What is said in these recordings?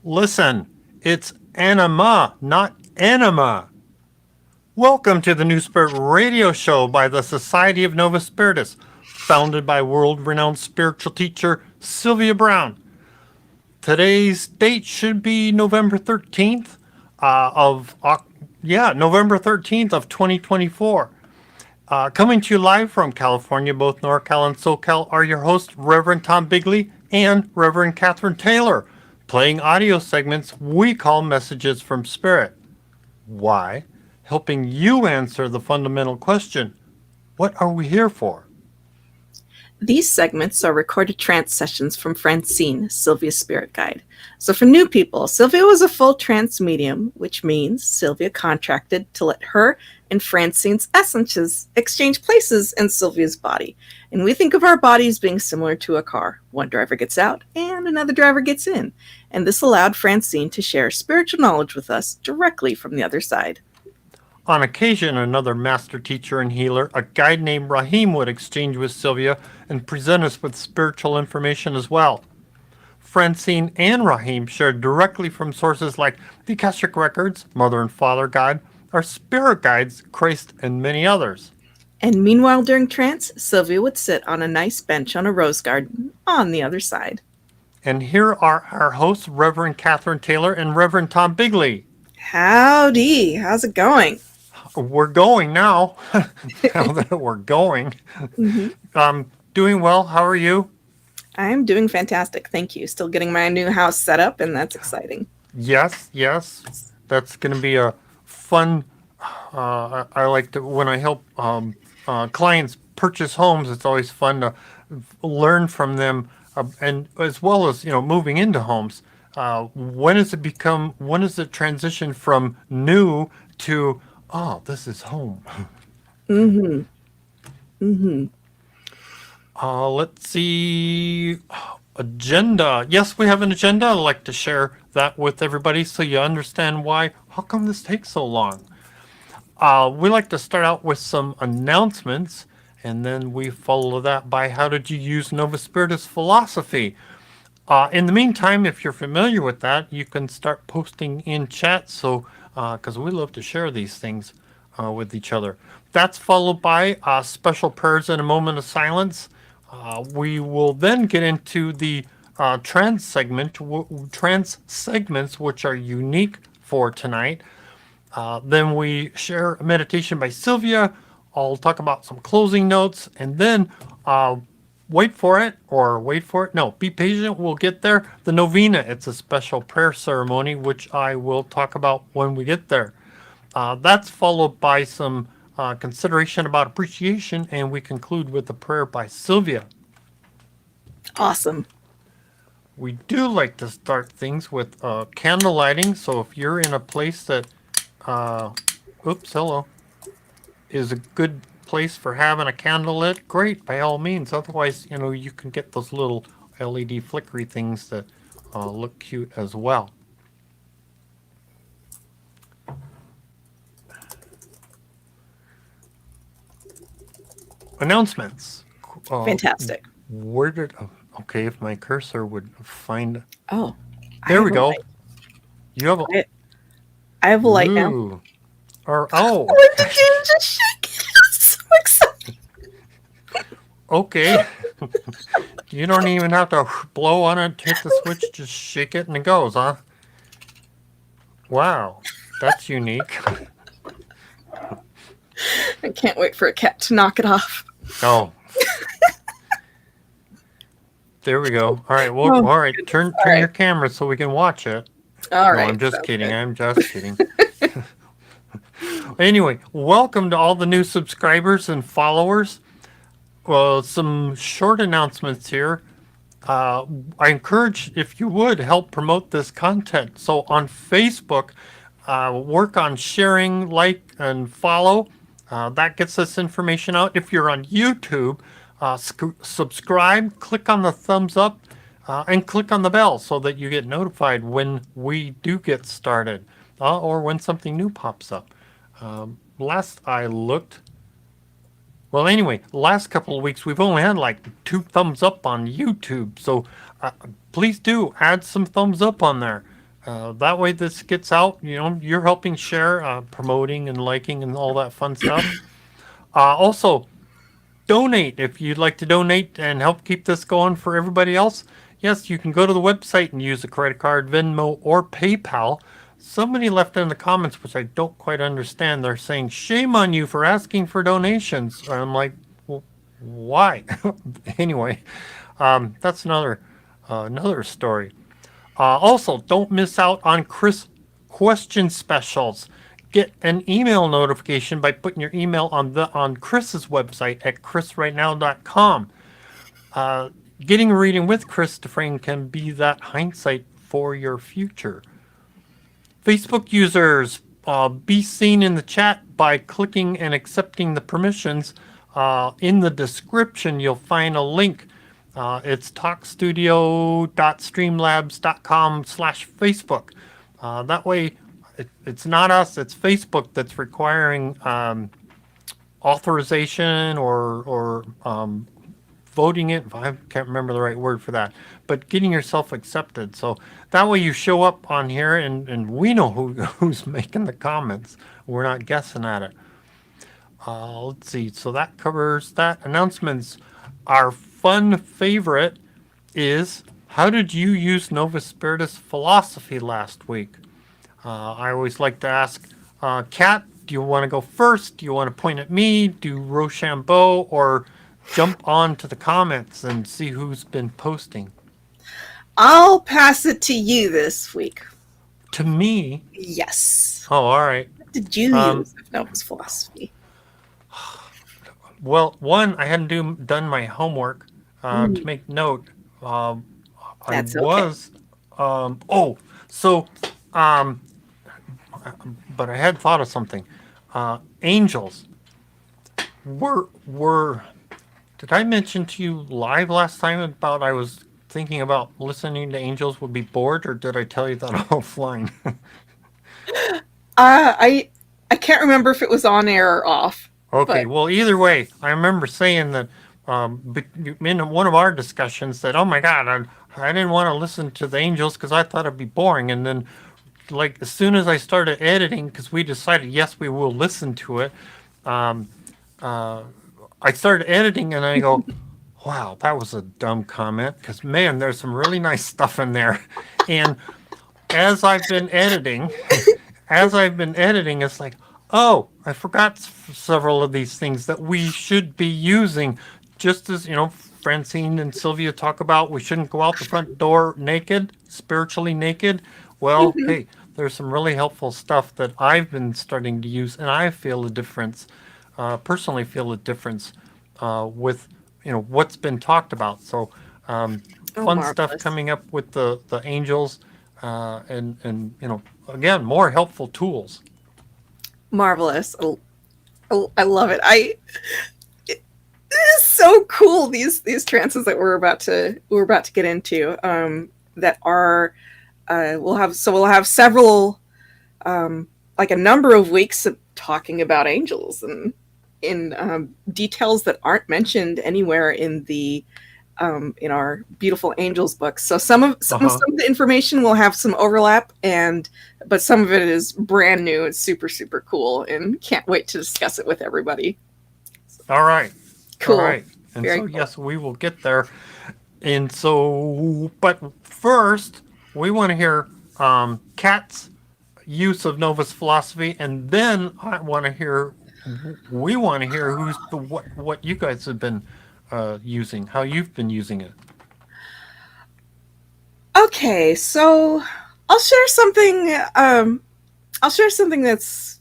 Listen, it's Anima, not Enema. Welcome to the New Spirit Radio Show by the Society of Novus Spiritus, founded by world-renowned spiritual teacher Sylvia Browne. Today's date should be November 13th November 13th of 2024. Coming to you live from California, both NorCal and SoCal are your hosts, Reverend Tom Bigley and Reverend Catherine Taylor, playing audio segments we call Messages from Spirit. Why? Helping you answer the fundamental question, what are we here for? These segments are recorded trance sessions from Francine, Sylvia's spirit guide. So for new people, Sylvia was a full trance medium, which means Sylvia contracted to let her and Francine's essences exchange places in Sylvia's body. And we think of our bodies being similar to a car. One driver gets out and another driver gets in. And this allowed Francine to share spiritual knowledge with us directly from the other side. On occasion, another master teacher and healer, a guide named Rahim, would exchange with Sylvia and present us with spiritual information as well. Francine and Rahim shared directly from sources like the Akashic Records, Mother and Father Guide, our spirit guides, Christ, and many others. And meanwhile, during trance, Sylvia would sit on a nice bench on a rose garden on the other side. And here are our hosts, Reverend Catherine Taylor and Reverend Tom Bigley. Howdy, how's it going? We're going now. Now that we're going. Mm-hmm. Doing well. How are you? I'm doing fantastic. Thank you. Still getting my new house set up, and that's exciting. Yes. That's going to be a fun. I like to, when I help clients purchase homes, it's always fun to learn from them, and as well as, moving into homes. When does it transition from new to, oh, this is home? Let's see. Agenda. Yes, we have an agenda. I'd like to share that with everybody so you understand why. How come this takes so long? We like to start out with some announcements, and then we follow that by how did you use Novus Spiritus philosophy. In the meantime, if you're familiar with that, you can start posting in chat. So, because we love to share these things with each other. That's followed by special prayers and a moment of silence. We will then get into the trance segments, which are unique for tonight. Then we share a meditation by Sylvia. I'll talk about some closing notes, and then wait for it. No, be patient. We'll get there. The novena, it's a special prayer ceremony, which I will talk about when we get there. That's followed by some consideration about appreciation, and we conclude with a prayer by Sylvia. Awesome. We do like to start things with candle lighting, so if you're in a place that, is a good place for having a candle lit, great, by all means. Otherwise, you can get those little LED flickery things that look cute as well. Announcements. Fantastic. If my cursor would find. Oh, there we go. Light. You have a. I have a light now. What did you just shake? I'm so excited. Okay. You don't even have to blow on it, hit the switch, just shake it and it goes, huh? Wow, that's unique. I can't wait for a cat to knock it off. Oh. There we go. All right. Well, all right. Turn your camera so we can watch it. All right. I'm just kidding. I'm just kidding. Anyway, welcome to all the new subscribers and followers. Well, some short announcements here. I encourage, if you would, help promote this content. So on Facebook, work on sharing, like, and follow. That gets this information out. If you're on YouTube, subscribe, click on the thumbs up, and click on the bell so that you get notified when we do get started, or when something new pops up. Last I looked, well, anyway, the last couple of weeks we've only had like 2 thumbs up on YouTube, so please do add some thumbs up on there. That way this gets out. You're helping share, promoting and liking and all that fun stuff. Also, donate if you'd like to donate and help keep this going for everybody else. Yes, you can go to the website and use a credit card, Venmo, or PayPal. Somebody left in the comments, which I don't quite understand. They're saying, shame on you for asking for donations. I'm like, well, why? Anyway, that's another story. Also, don't miss out on Chris question specials. Get an email notification by putting your email on Chris's website at chrisrightnow.com. Getting a reading with Chris Dufresne can be that hindsight for your future. Facebook users, be seen in the chat by clicking and accepting the permissions. In the description, you'll find a link. It's talkstudio.streamlabs.com/Facebook. That way, it's not us, it's Facebook that's requiring authorization or voting it. I can't remember the right word for that, but getting yourself accepted. So that way you show up on here and we know who's making the comments. We're not guessing at it. Let's see. So that covers that. Announcements. Our fun favorite is, how did you use Novus Spiritus philosophy last week? I always like to ask, Kat, do you want to go first? Do you want to point at me? Do Rochambeau, or jump on to the comments and see who's been posting? I'll pass it to you this week. To me? Yes. Oh, all right. What did you use of Novus philosophy? Well, one, I hadn't done my homework to make note. That's but I had thought of something. Angels were. Did I mention to you live last time about I was thinking about listening to angels would be bored, or did I tell you that offline? I can't remember if it was on air or off. Okay, but... well, either way, I remember saying that in one of our discussions that, oh my God, I didn't want to listen to the angels because I thought it'd be boring. And then, like, as soon as I started editing, because we decided, yes, we will listen to it, I started editing and I go, wow, that was a dumb comment, because, man, there's some really nice stuff in there. And as I've been editing, it's like, oh, I forgot several of these things that we should be using. Just as, Francine and Sylvia talk about, we shouldn't go out the front door naked, spiritually naked. Well, hey, there's some really helpful stuff that I've been starting to use, and I feel a difference, personally feel a difference with, what's been talked about. So fun stuff coming up with the angels and again, more helpful tools. Marvelous. I love it. It is so cool, these trances that we're about to get into, that are we'll have several, like a number of weeks of talking about angels and in details that aren't mentioned anywhere in the in our beautiful angels books. So some of the information will have some overlap, but some of it is brand new. It's super, super cool, and can't wait to discuss it with everybody. All right. Cool. All right. And very cool. Yes, we will get there. And so, but first, we want to hear Kat's use of Novus philosophy, and then we want to hear what you guys have been using, how you've been using it. Okay, so I'll share something. I'll share something that's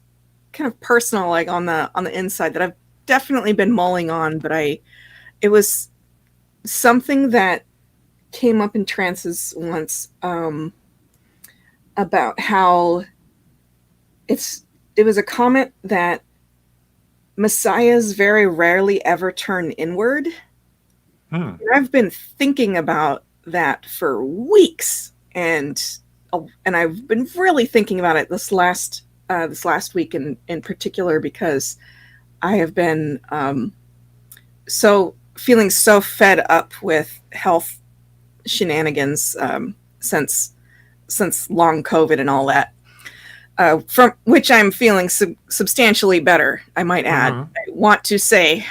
kind of personal, like on the inside, that I've definitely been mulling on. But it was something that came up in trances once, about how it was a comment that messiahs very rarely ever turn inward. And I've been thinking about that for weeks, and I've been really thinking about it this last week in particular, because I have been feeling so fed up with health shenanigans since since long COVID and all that, from which I'm feeling substantially better, I might add. Mm-hmm. I want to say,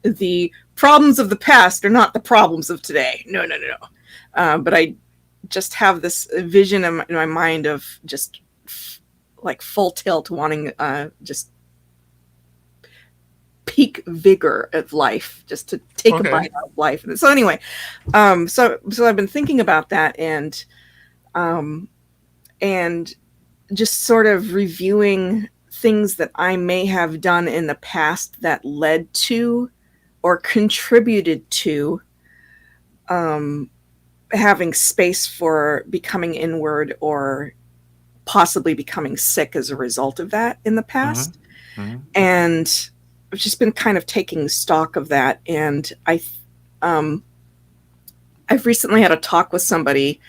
the problems of the past are not the problems of today. No. But I just have this vision in my mind of just like full tilt, wanting just peak vigor of life, just to take a bite out of life. And so anyway, so I've been thinking about that, and just sort of reviewing things that I may have done in the past that led to or contributed to having space for becoming inward or possibly becoming sick as a result of that in the past. Mm-hmm. And I've just been kind of taking stock of that. And I've recently had a talk with somebody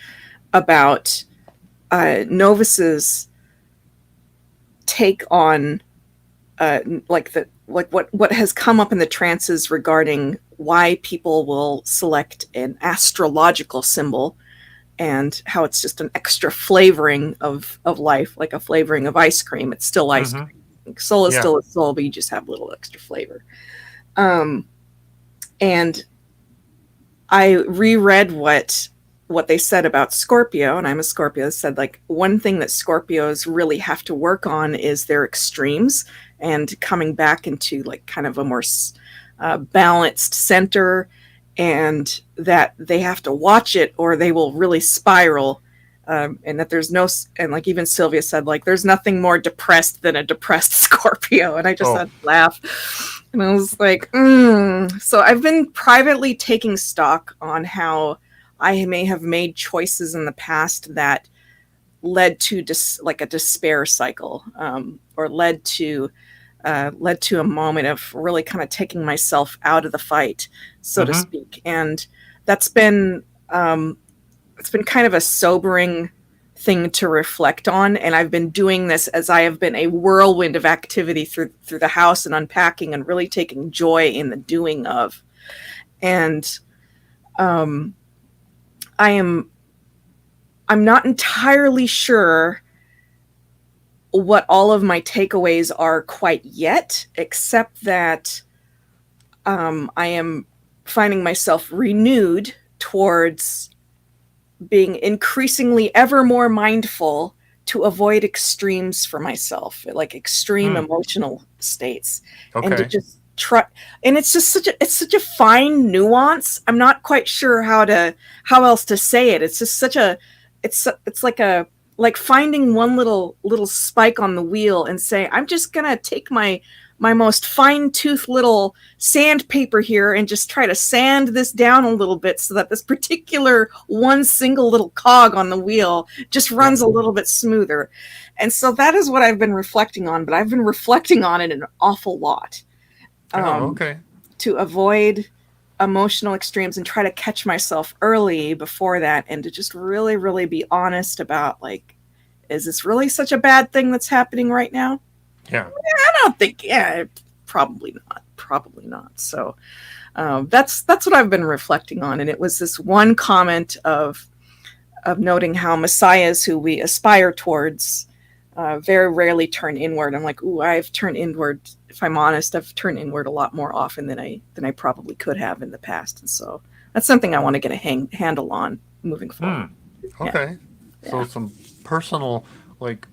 about Novus's take on what has come up in the trances regarding why people will select an astrological symbol, and how it's just an extra flavoring of life, like a flavoring of ice cream. It's still ice cream. Soul is still a soul, but you just have a little extra flavor. And I reread what they said about Scorpio, and I'm a Scorpio. Said like one thing that Scorpios really have to work on is their extremes and coming back into like kind of a more balanced center, and that they have to watch it or they will really spiral. And that there's no, and like even Sylvia said, like there's nothing more depressed than a depressed Scorpio. And I just had to laugh. And I was like, So I've been privately taking stock on how I may have made choices in the past that led to like a despair cycle, or led to a moment of really kind of taking myself out of the fight, so to speak. And that's been, it's been kind of a sobering thing to reflect on. And I've been doing this as I have been a whirlwind of activity through the house and unpacking and really taking joy in the doing of. And I'm not entirely sure what all of my takeaways are quite yet, except that I am finding myself renewed towards being increasingly ever more mindful to avoid extremes for myself, like extreme emotional states, and to just try. And it's just such a fine nuance. I'm not quite sure how else to say it. It's just it's like finding one little spike on the wheel and say, I'm just gonna take my most fine-toothed little sandpaper here and just try to sand this down a little bit so that this particular one single little cog on the wheel just runs a little bit smoother. And so that is what I've been reflecting on, but I've been reflecting on it an awful lot. To avoid emotional extremes and try to catch myself early before that, and to just really, really be honest about, like, is this really such a bad thing that's happening right now? I don't think, probably not. So that's what I've been reflecting on. And it was this one comment of noting how messiahs who we aspire towards very rarely turn inward. I'm like, I've turned inward. If I'm honest, I've turned inward a lot more often than I probably could have in the past. And so that's something I want to get a handle on moving forward. So some personal, like,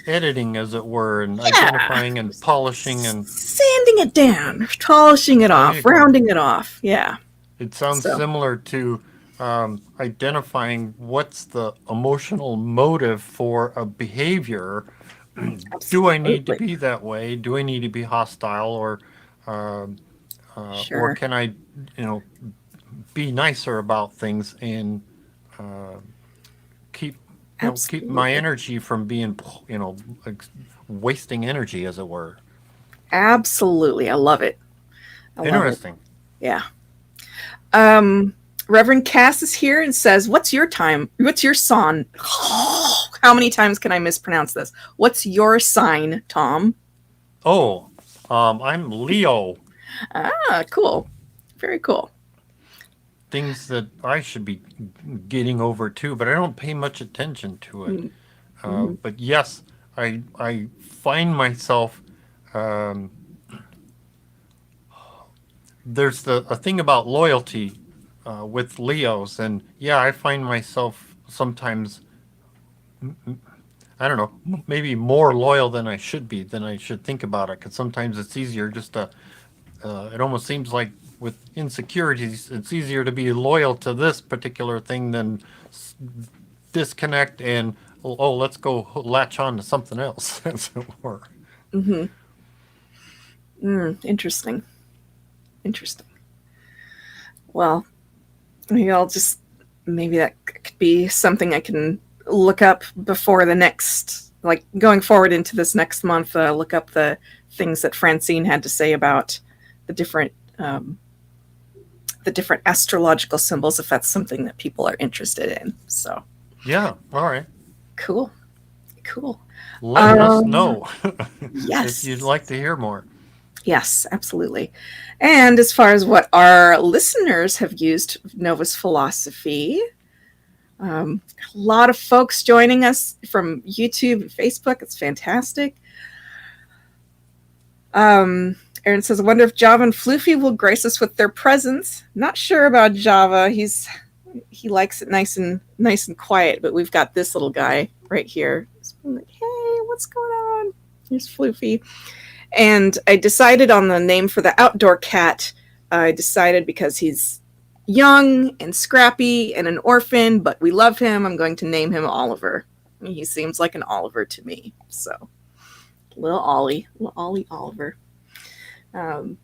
editing, as it were, and identifying and polishing and sanding it down, polishing it off, rounding it off. Yeah. It sounds similar to identifying what's the emotional motive for a behavior. Do I need to be that way? Do I need to be hostile, or can I, be nicer about things and keep my energy from being, like wasting energy, as it were. Absolutely. I love it. Interesting. Yeah. Reverend Cass is here and says, what's your sign? How many times can I mispronounce this? What's your sign, Tom? I'm Leo. Cool. Very cool. things that I should be getting over too, but I don't pay much attention to it. Mm-hmm. But yes, I find myself. Um, there's a thing about loyalty with Leos, and yeah, I find myself sometimes, I don't know, maybe more loyal than I should be, than I should think about it. Because sometimes it's easier just to. It almost seems like with insecurities, it's easier to be loyal to this particular thing than disconnect and oh, let's go latch on to something else, as it were. Mm-hmm. Interesting. Interesting. Well, maybe that could be something I can look up before the next, like going forward into this next month. Look up the things that Francine had to say about the different astrological symbols, if that's something that people are interested in. So Yeah, all right. cool. Let us know if Yes. you'd like to hear more. Yes, absolutely. And as far as what our listeners have used Novus philosophy, a lot of folks joining us from YouTube and Facebook. It's fantastic. Aaron says, I wonder if Java and Floofy will grace us with their presence. Not sure about Java. He likes it nice and quiet, but we've got this little guy right here. Like, hey, what's going on? Here's Floofy. And I decided on the name for the outdoor cat. I decided because he's young and scrappy and an orphan, but we love him. I'm going to name him Oliver. He seems like an Oliver to me. So, little Ollie Oliver. And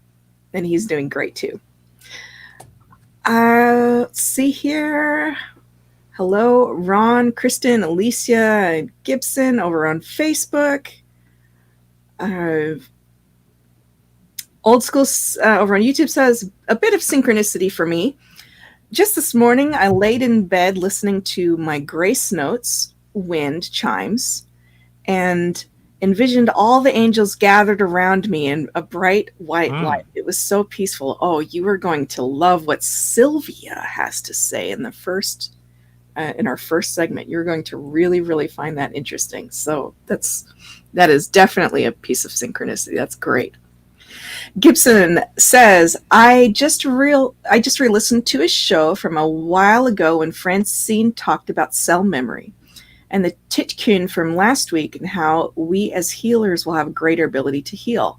he's doing great too. Let's see here. Hello, Ron, Kristen, Alicia, and Gibson over on Facebook. Old School over on YouTube says, a bit of synchronicity for me. Just this morning, I laid in bed listening to my Grace Notes wind chimes and envisioned all the angels gathered around me in a bright white light. It was so peaceful. Oh, you are going to love what Sylvia has to say in our first segment. You're going to really, really find that interesting. So that is definitely a piece of synchronicity. That's great. Gibson says, I just re-listened to a show from a while ago when Francine talked about cell memory and the Titkun from last week and how we as healers will have a greater ability to heal.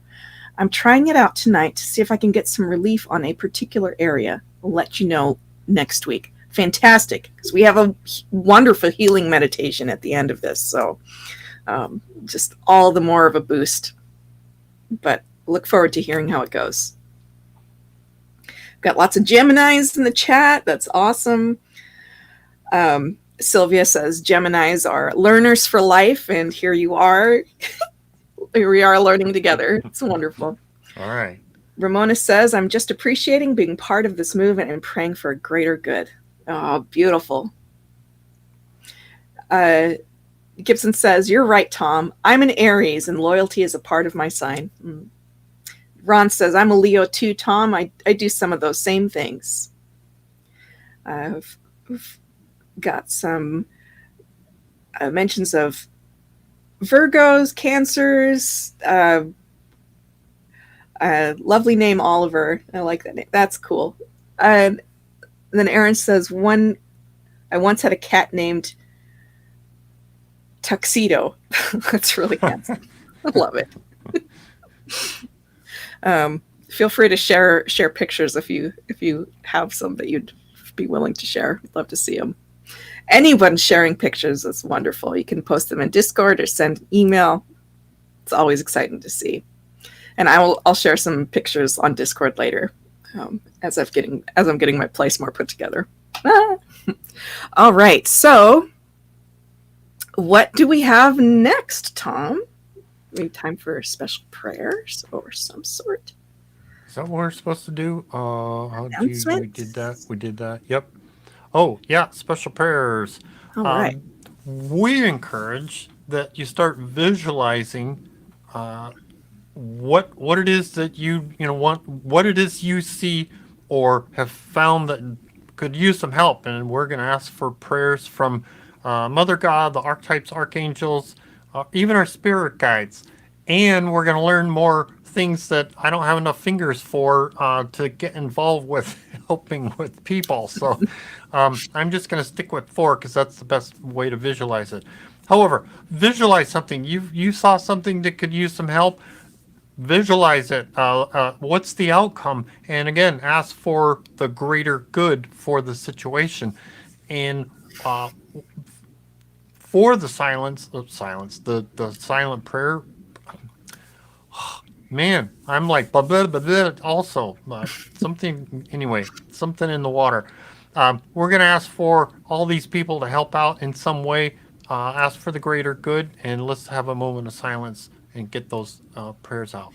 I'm trying it out tonight to see if I can get some relief on a particular area. I'll let you know next week. Fantastic, because we have a wonderful healing meditation at the end of this. So just all the more of a boost. But look forward to hearing how it goes. Got lots of Geminis in the chat. That's awesome. Sylvia says Geminis are learners for life, and here you are. Here we are learning together. It's wonderful. All right. Ramona says, I'm just appreciating being part of this movement and praying for a greater good. Oh, beautiful. Gibson says, you're right, Tom. I'm an Aries, and loyalty is a part of my sign. Ron says, I'm a Leo too, Tom. I do some of those same things. I've got some mentions of Virgos, Cancers. Lovely name, Oliver. I like that name. That's cool. And then Aaron says, I once had a cat named Tuxedo. That's really handsome. I love it. Feel free to share pictures if you have some that you'd be willing to share. I'd love to see them. Anyone sharing pictures is wonderful. You can post them in Discord or send an email. It's always exciting to see. And I'll share some pictures on Discord later as I'm getting my place more put together. All right. So what do we have next, Tom? Maybe time for special prayers or some sort. Is that what we're supposed to do? We did that. Yep. Oh, yeah, special prayers. All right. We encourage that you start visualizing what it is that you want, what it is you see or have found that could use some help, and we're going to ask for prayers from Mother God, the archetypes, archangels, even our spirit guides. And we're going to learn more things that I don't have enough fingers for to get involved with helping with people. So I'm just going to stick with 4 because that's the best way to visualize it. However, visualize something. You saw something that could use some help. Visualize it. What's the outcome? And again, ask for the greater good for the situation. And for the the silent prayer, man, I'm like blah, blah, blah, blah, also something anyway, something in the water. We're going to ask for all these people to help out in some way. Ask for the greater good, and let's have a moment of silence and get those prayers out.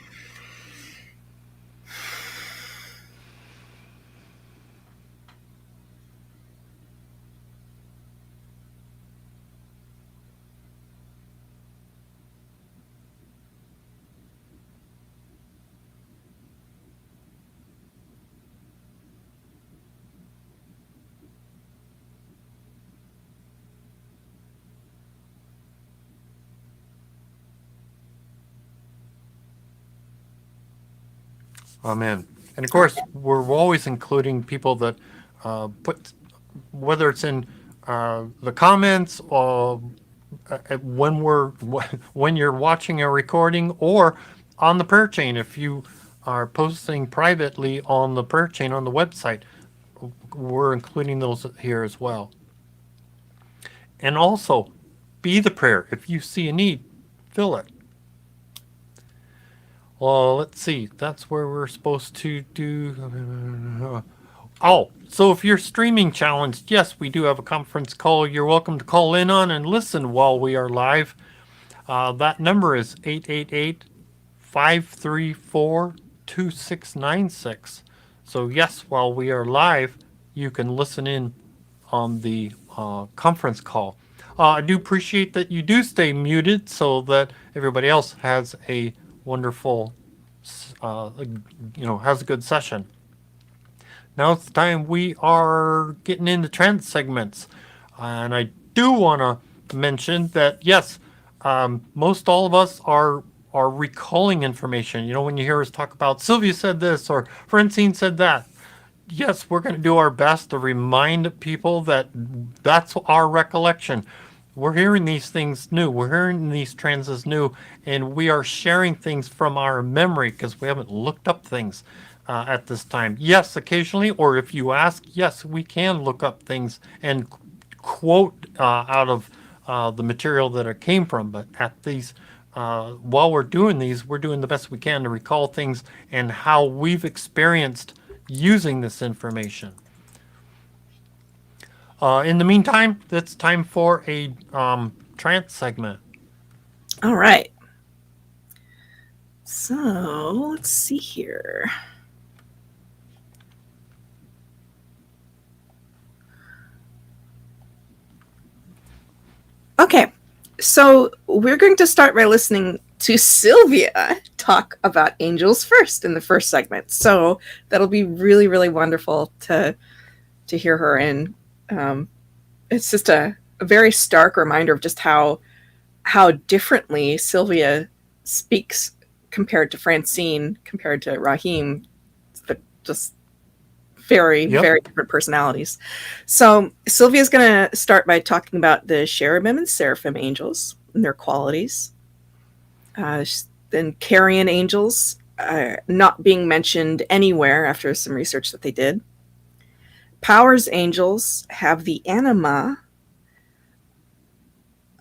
Amen. And of course, we're always including people that put, whether it's in the comments or when you're watching a recording or on the prayer chain. If you are posting privately on the prayer chain on the website, we're including those here as well. And also, be the prayer. If you see a need, fill it. Well, let's see. That's where we're supposed to do. Oh, so if you're streaming challenged, yes, we do have a conference call you're welcome to call in on and listen while we are live. That number is 888-534-2696. So yes, while we are live, you can listen in on the conference call. I do appreciate that you do stay muted so that everybody else has a wonderful, has a good session. Now it's the time we are getting into trance segments. And I do want to mention that, yes, most all of us are recalling information. When you hear us talk about Sylvia said this or Francine said that, yes, we're going to do our best to remind people that that's our recollection. We're hearing these things new. We're hearing these trances new, and we are sharing things from our memory because we haven't looked up things at this time. Yes, occasionally, or if you ask, yes, we can look up things and quote out of the material that it came from. But at these, while we're doing these, we're doing the best we can to recall things and how we've experienced using this information. In the meantime, it's time for a trance segment. All right. So let's see here. Okay, so we're going to start by listening to Sylvia talk about angels first in the first segment. So that'll be really, really wonderful to hear her. And it's just a very stark reminder of just how differently Sylvia speaks compared to Francine, compared to Rahim, but just very different personalities. So Sylvia's going to start by talking about the Cherubim and Seraphim angels and their qualities. Then Carrion angels not being mentioned anywhere after some research that they did. Powers angels have the Anima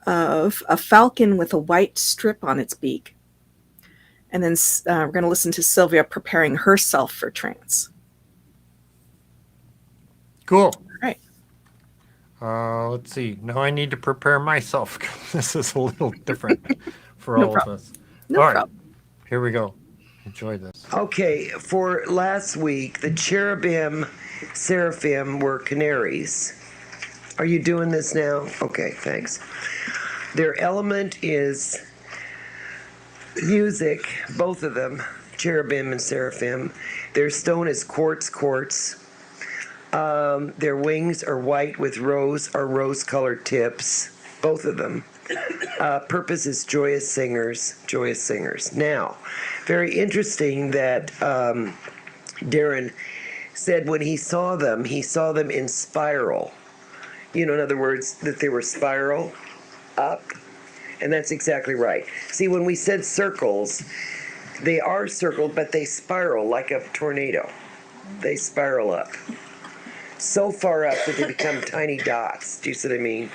of a falcon with a white strip on its beak. And then we're going to listen to Sylvia preparing herself for trance. Cool. All right. Let's see. Now I need to prepare myself. This is a little different for all of us. No all problem. Right. Here we go. Enjoy this. Okay, for last week, the Cherubim, Seraphim were canaries. Are you doing this now? Okay, thanks. Their element is music, both of them, Cherubim and Seraphim. Their stone is quartz. Their wings are white with rose-colored tips, both of them. Purpose is joyous singers, joyous singers. Now, very interesting that Darren said when he saw them in spiral. You know, in other words, that they were spiral up. And that's exactly right. See, when we said circles, they are circled, but they spiral like a tornado. They spiral up. So far up that they become tiny dots. Do you see what I mean?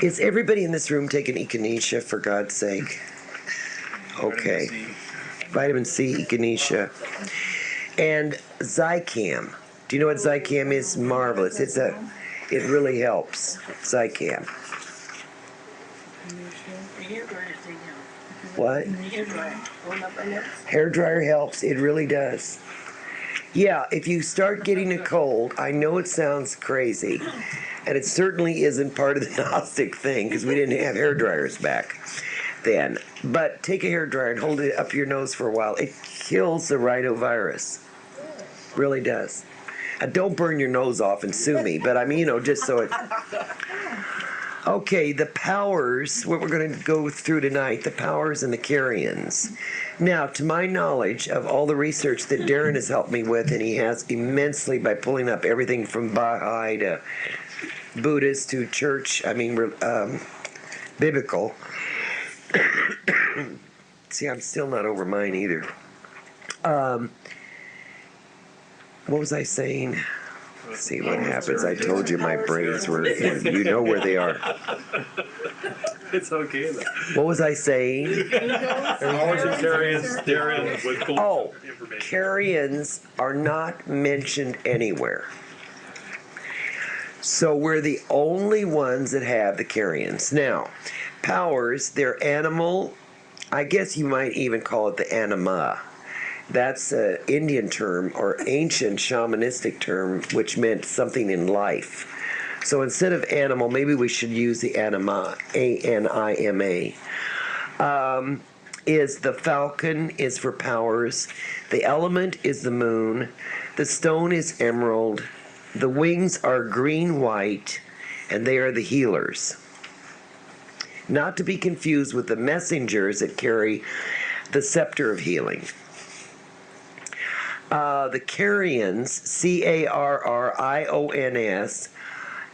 Is everybody in this room taking echinacea, for God's sake? Okay. Vitamin C, echinacea. And Zicam. Do you know what Zicam is? Marvelous. It really helps. Zicam. What? Hair dryer helps. It really does. Yeah, if you start getting a cold, I know it sounds crazy, and it certainly isn't part of the Gnostic thing because we didn't have hair dryers back then. But take a hair dryer and hold it up your nose for a while. It kills the rhinovirus. Really does. Don't burn your nose off and sue me, but I mean, just so it... Okay, the powers, what we're going to go through tonight, the powers and the Carrions. Now, to my knowledge of all the research that Darren has helped me with, and he has immensely by pulling up everything from Baha'i to Buddhist to church, biblical. See, I'm still not over mine either. What was I saying? Let's see what happens. I told you my brains were, you know where they are. It's okay though. What was I saying? Oh, Carrions are not mentioned anywhere. So we're the only ones that have the Carrions. Now, powers, they're animal. I guess you might even call it the Anima. That's an Indian term or ancient shamanistic term which meant something in life. So instead of animal, maybe we should use the Anima, A-N-I-M-A. Is the falcon is for powers. The element is the moon. The stone is emerald. The wings are green-white, and they are the healers. Not to be confused with the messengers that carry the scepter of healing. The Carrions, C-A-R-R-I-O-N-S,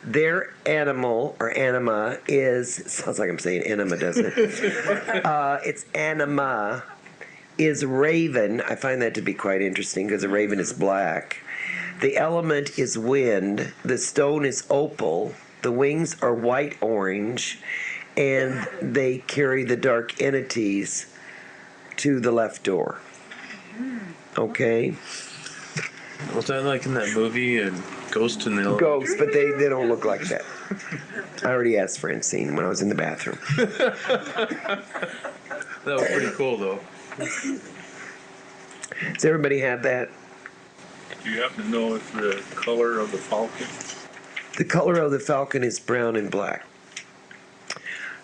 their animal, or anima, sounds like I'm saying enema, doesn't it? It's anima, is raven. I find that to be quite interesting because a raven is black. The element is wind. The stone is opal. The wings are white-orange. And they carry the dark entities to the left door. Okay? Was that like in that movie, Ghost in the... Ghosts, but they don't look like that. I already asked Francine when I was in the bathroom. That was pretty cool, though. Does everybody have that? Do you happen to know if the color of the falcon? The color of the falcon is brown and black.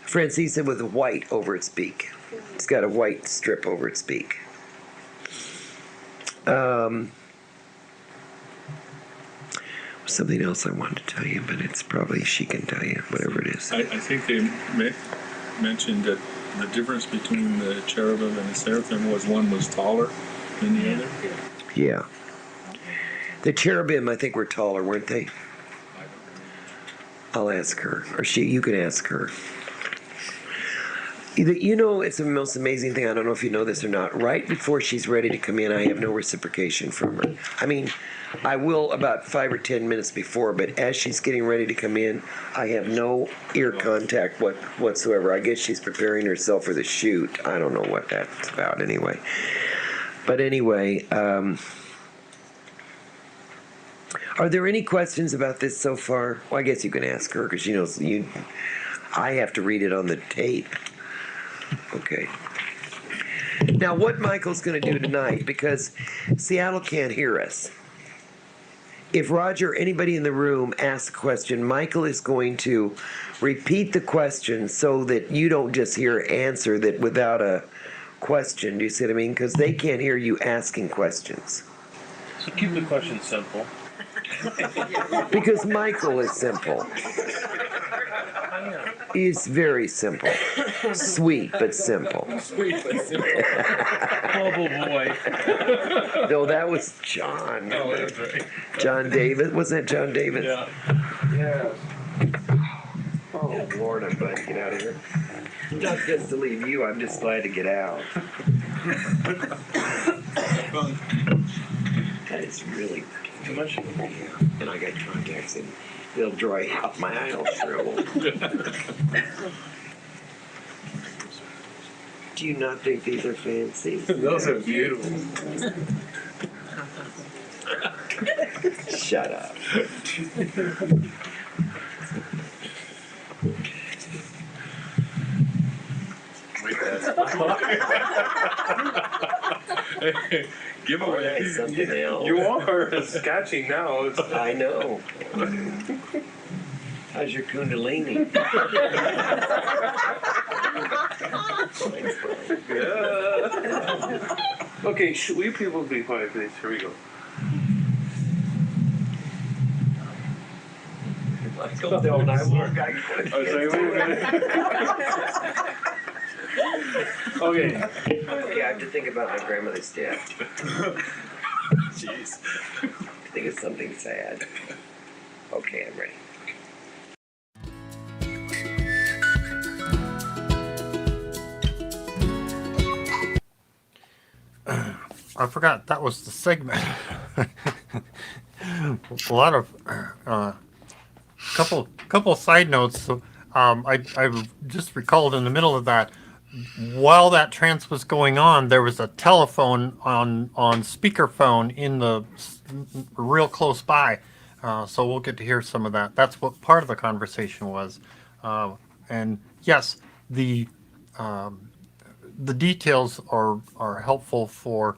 Francine said with white over its beak. It's got a white strip over its beak. Something else I wanted to tell you, but it's probably she can tell you, whatever it is. I think they mentioned that the difference between the cherubim and the seraphim was one was taller than the other. Yeah. The cherubim, I think, were taller, weren't they? I'll ask her, or you can ask her. You know, it's the most amazing thing. I don't know if you know this or not. Right before she's ready to come in, I have no reciprocation from her. I mean, I will about 5 or 10 minutes before, but as she's getting ready to come in, I have no ear contact whatsoever. I guess she's preparing herself for the shoot. I don't know what that's about anyway. But anyway, are there any questions about this so far? Well, I guess you can ask her because she knows I have to read it on the tape. Okay. Now, what Michael's going to do tonight, because Seattle can't hear us. If Roger or anybody in the room asks a question, Michael is going to repeat the question so that you don't just hear an answer that without a question. Do you see what I mean? Because they can't hear you asking questions. So keep the question simple. Because Michael is simple. He's very simple. Sweet, but simple. Bubble boy. No, that was John. Oh, that's right. John David. Wasn't it John David? Yeah. Yeah. Oh, Lord, I'm glad to get out of here. Not just to leave you, I'm just glad to get out. That is really too much. And I got contacts and they'll dry out my eye will shrivel. Do you not think these are fancy? Those are beautiful. Shut up. Give Or away. that's something else. You are sketching now. It's, I know. How's your kundalini? yeah. Okay, should we people be quiet, please? Here we go. Michael, don't I won't guy quit. Oh, sorry, wait a minute. Okay. Okay, I have to think about my grandmother's death. Jeez. Think of something sad. Okay, I'm ready. I forgot that was the segment. A lot of couple side notes. So, I just recalled in the middle of that, while that trance was going on, there was a telephone on speakerphone in the real close by. So we'll get to hear some of that. That's what part of the conversation was. And yes, the details are helpful for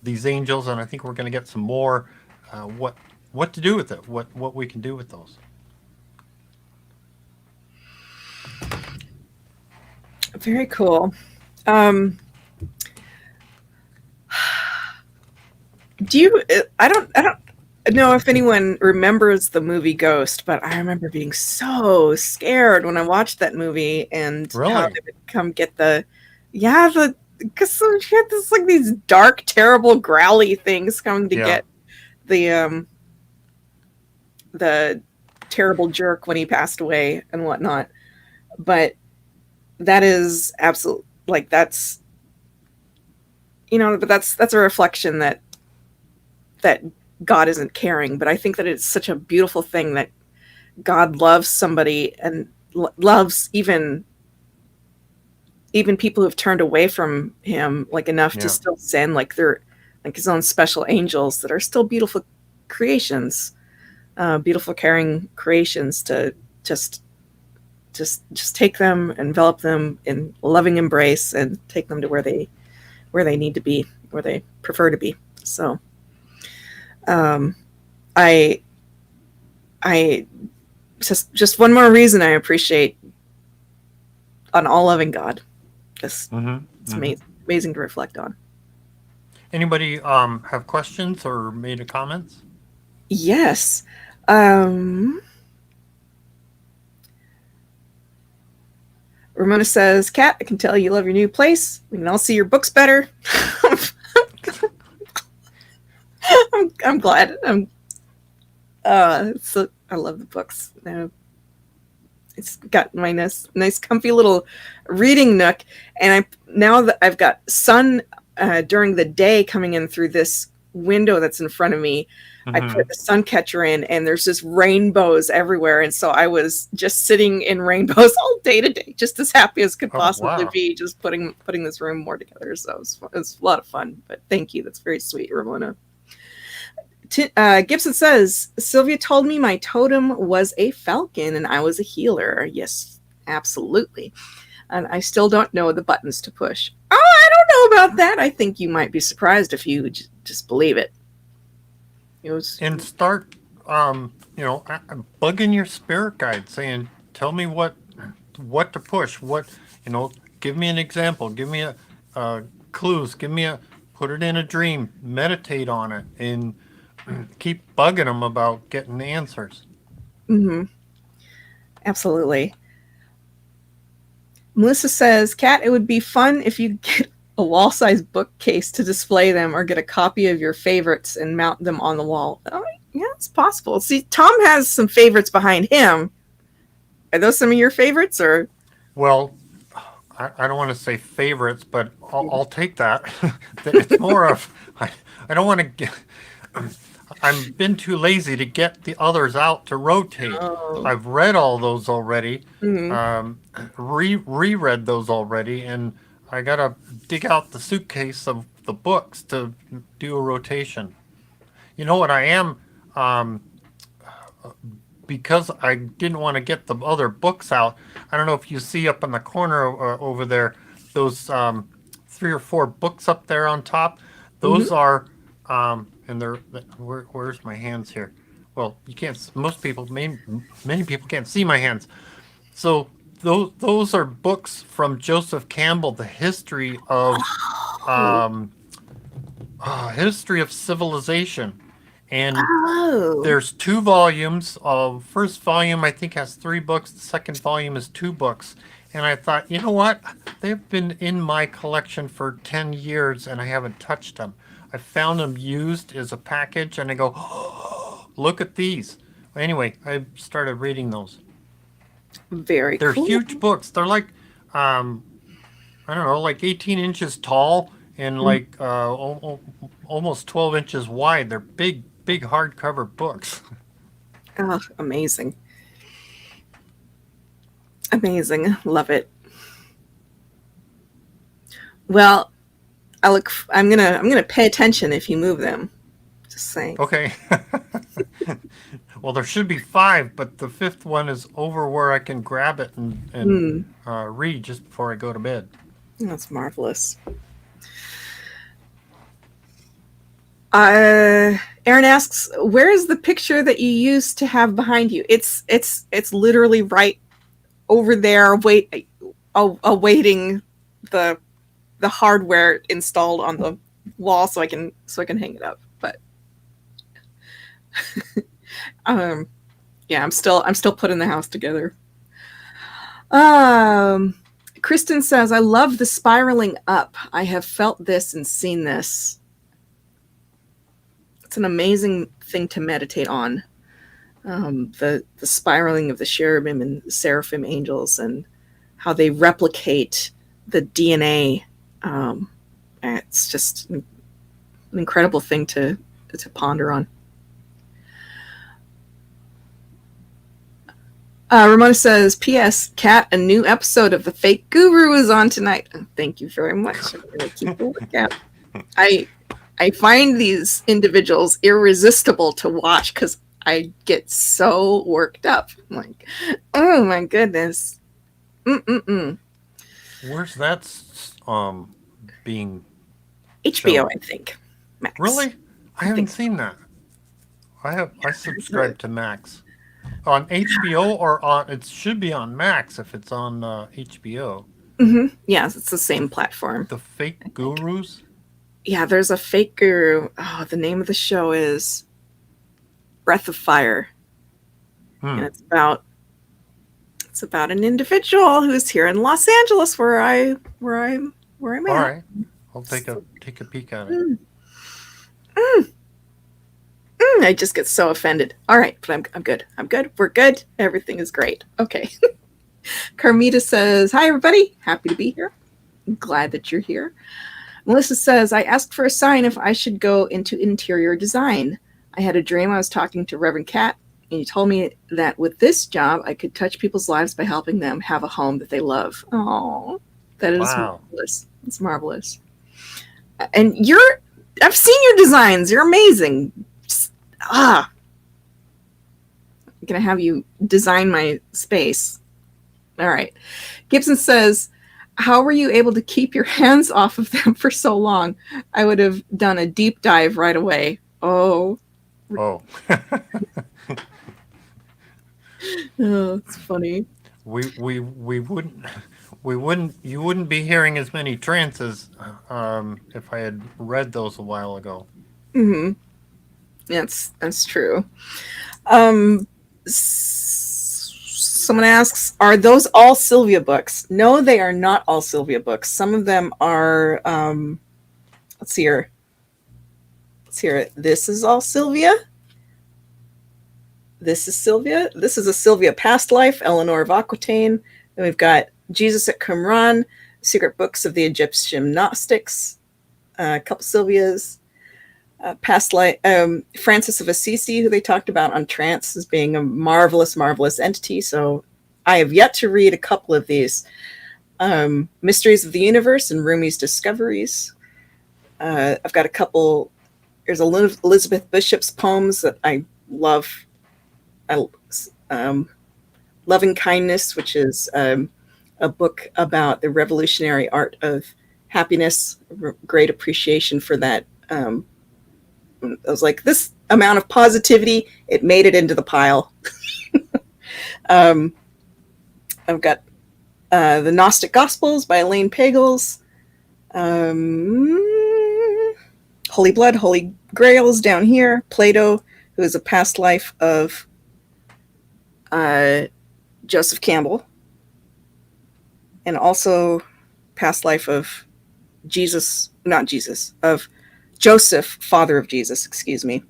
these angels, and I think we're going to get some more what to do with it, what we can do with those. Very cool. Do you? I don't know if anyone remembers the movie Ghost, but I remember being so scared when I watched that movie and Really? how they would come get because she had this like these dark, terrible, growly things come to Yeah. get the terrible jerk when he passed away and whatnot. But that is absolute, like that's but that's a reflection that God isn't caring. But I think that it's such a beautiful thing that God loves somebody and loves even people who've turned away from him, like enough Yeah. to still send like they're like his own special angels that are still beautiful creations, beautiful caring creations to just take them, envelop them in loving embrace, and take them to where they need to be, where they prefer to be. So, I just one more reason I appreciate an all loving God. Just it's amazing to reflect on. Anybody have questions or made a comments? Yes. Ramona says, Kat, I can tell you love your new place. We can all see your books better. I'm glad. I love the books. It's got my nice comfy little reading nook. And now that I've got sun during the day coming in through this window that's in front of me, I put the sun catcher in, and there's just rainbows everywhere. And so I was just sitting in rainbows all day today, just as happy as could possibly wow. be, just putting this room more together. So it was a lot of fun. But thank you. That's very sweet, Ramona. Gibson says, Sylvia told me my totem was a falcon and I was a healer. Yes, absolutely. And I still don't know the buttons to push. Oh, I don't know about that. I think you might be surprised if you just believe it. And start, bugging your spirit guide, saying, "Tell me what to push. Give me an example. Give me a clues. Give me put it in a dream, meditate on it, and keep bugging them about getting the answers. Mm-hmm. Absolutely. Melissa says, Kat, it would be fun if you get a wall-sized bookcase to display them or get a copy of your favorites and mount them on the wall. Oh, yeah, it's possible. See, Tom has some favorites behind him. Are those some of your favorites, or? Well, I don't want to say favorites, but I'll take that. It's more of, I don't want to get, I've been too lazy to get the others out to rotate. Oh. I've read all those already, Mhm. reread those already, and I gotta dig out the suitcase of the books to do a rotation. You know what I am, because I didn't want to get the other books out. I don't know if you see up in the corner over there, those 3 or 4 books up there on top. Those are, and they're, where's my hands here? Well, you can't, most people, many people can't see my hands. So those are books from Joseph Campbell, the history of civilization. And Oh. there's 2 volumes. First volume I think has 3 books. The second volume is 2 books. And I thought, you know what? They've been in my collection for 10 years and I haven't touched them. I found them used as a package and I go, oh, look at these. Anyway, I started reading those. Very They're cool. huge books. They're like, I don't know, like 18 inches tall and like almost 12 inches wide. They're big hardcover books. Oh, amazing. Amazing. Love it. Well, I'm gonna pay attention if you move them. Just saying. Okay. Well, there should be 5, but the 5th one is over where I can grab it and read just before I go to bed. That's marvelous. Aaron asks, "Where is the picture that you used to have behind you?" It's literally right over there, awaiting the hardware installed on the wall, so I can hang it up. But yeah, I'm still putting the house together. Kristen says, "I love the spiraling up. I have felt this and seen this." It's an amazing thing to meditate on. The spiraling of the cherubim and seraphim angels and how they replicate the DNA. It's just an incredible thing to ponder on. Ramona says, "P.S. Kat, a new episode of The Fake Guru is on tonight." Thank you very much. I'm going to keep a lookout. I find these individuals irresistible to watch because I get so worked up. I'm like, oh my goodness. Where's that being HBO, shown? I think. Max. Really? I haven't seen that. I subscribed to Max. On HBO or on, it should be on Max if it's on HBO. Mm-hmm. Yes, it's the same platform. The Fake Gurus? Yeah, there's a fake guru. Oh, the name of the show is Breath of Fire. And it's about an individual who's here in Los Angeles where I'm at. All right. I'll take a peek at it. I just get so offended. All right, but I'm good. I'm good. We're good. Everything is great. Okay. Carmita says, "Hi, everybody. Happy to be here. I'm glad that you're here." Melissa says, "I asked for a sign if I should go into interior design. I had a dream I was talking to Reverend Kat, and he told me that with this job, I could touch people's lives by helping them have a home that they love." Oh, that is marvelous. It's marvelous. And I've seen your designs. You're amazing. I'm going to have you design my space. All right. Gibson says, "How were you able to keep your hands off of them for so long? I would have done a deep dive right away." Oh. Oh. Oh, it's funny. We wouldn't. You wouldn't be hearing as many trances if I had read those a while ago. Mm-hmm. That's true. Um, someone asks, are those all Sylvia books? No, they are not all Sylvia books. Some of them are. Let's see here. This is all Sylvia. This is Sylvia. This is a Sylvia past life, Eleanor of Aquitaine. Then we've got Jesus at Qumran, Secret Books of the Egyptian Gnostics, a couple Sylvias, past life, Francis of Assisi, who they talked about on trance as being a marvelous, marvelous entity. So I have yet to read a couple of these. Mysteries of the Universe and Rumi's Discoveries. I've got a couple. There's Elizabeth Bishop's poems that I love. Loving Kindness, which is a book about the revolutionary art of happiness. Great appreciation for that. I was like, this amount of positivity, it made it into the pile. I've got the Gnostic Gospels by Elaine Pagels. Holy Blood, Holy Grails down here. Plato, who is a past life of Joseph Campbell, and also past life of Joseph, father of Jesus, excuse me.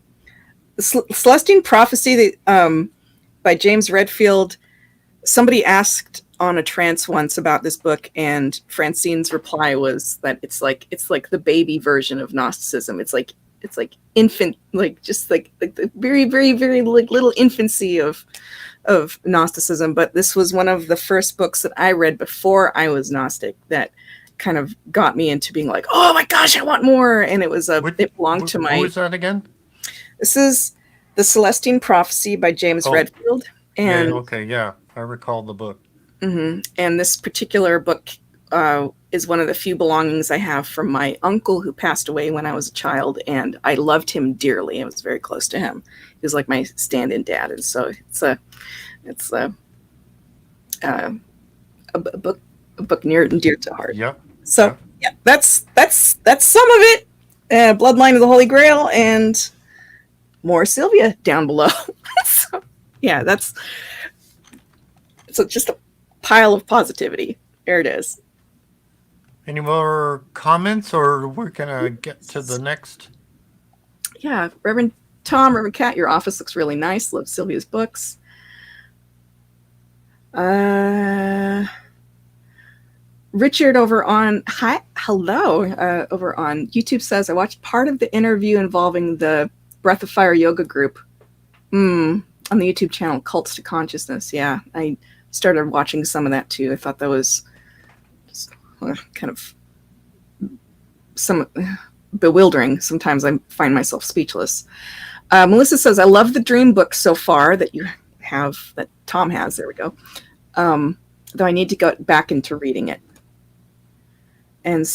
The Celestine Prophecy by James Redfield. Somebody asked on a trance once about this book, and Francine's reply was that it's like the baby version of Gnosticism. It's like infant, just like the very, very, very little infancy of Gnosticism. But this was one of the first books that I read before I was Gnostic that kind of got me into being like, oh my gosh, I want more. And it was it belonged to my. Who was that again? This is The Celestine Prophecy by James Redfield. And yeah, I recall the book. Mm-hmm. And this particular book is one of the few belongings I have from my uncle who passed away when I was a child, and I loved him dearly. I was very close to him. He was like my stand-in dad, and so it's a book near and dear to heart. Yep. So yeah, that's some of it. Bloodline of the Holy Grail and more Sylvia down below. So, yeah, that's just a pile of positivity. There it is. Any more comments, or we're gonna get to the next? Yeah, Reverend Tom, Reverend Kat, your office looks really nice. Love Sylvia's books. Richard over on over on YouTube says, I watched part of the interview involving the Breath of Fire yoga group on the YouTube channel Cults to Consciousness. Yeah, I started watching some of that too. I thought that was just kind of some bewildering. Sometimes I find myself speechless. Melissa says, I love the dream book so far that you have, that Tom has. There we go. Though I need to go back into reading it. And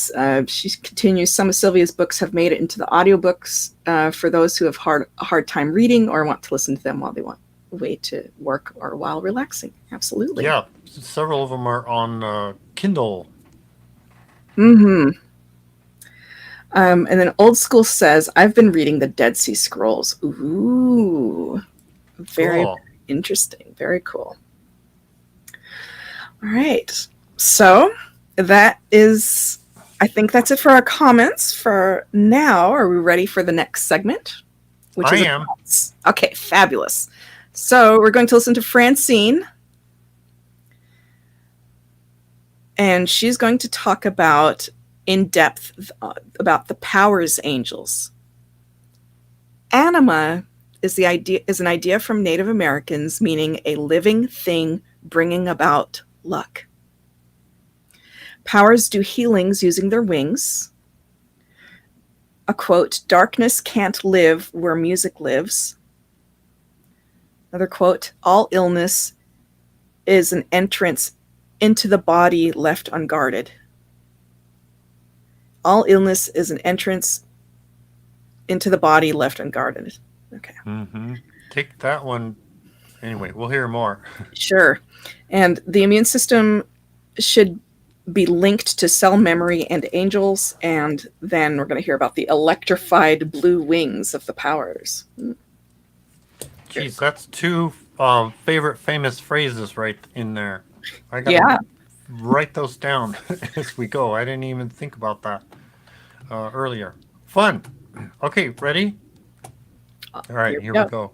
she continues, some of Sylvia's books have made it into the audiobooks for those who have a hard time reading or want to listen to them while they want a way to work or while relaxing. Absolutely. Yeah, several of them are on Kindle. Mm-hmm. And then Old School says, I've been reading the Dead Sea Scrolls. Ooh, very Cool. interesting. Very cool. All right. So that is, I think that's it for our comments for now. Are we ready for the next segment? I am. Okay, fabulous. So we're going to listen to Francine. And she's going to talk about in depth about the powers angels. Anima is an idea from Native Americans, meaning a living thing bringing about luck. Powers do healings using their wings. A quote, darkness can't live where music lives. Another quote, all illness is an entrance into the body left unguarded. All illness is an entrance into the body left unguarded. Okay. Mm-hmm. Take that one. Anyway, we'll hear more. Sure. And the immune system should be linked to cell memory and angels, and then we're going to hear about the electrified blue wings of the powers. Geez, that's two favorite famous phrases right in there. I gotta Yeah. write those down as we go. I didn't even think about that earlier. Fun. Okay, ready? All right, here we go.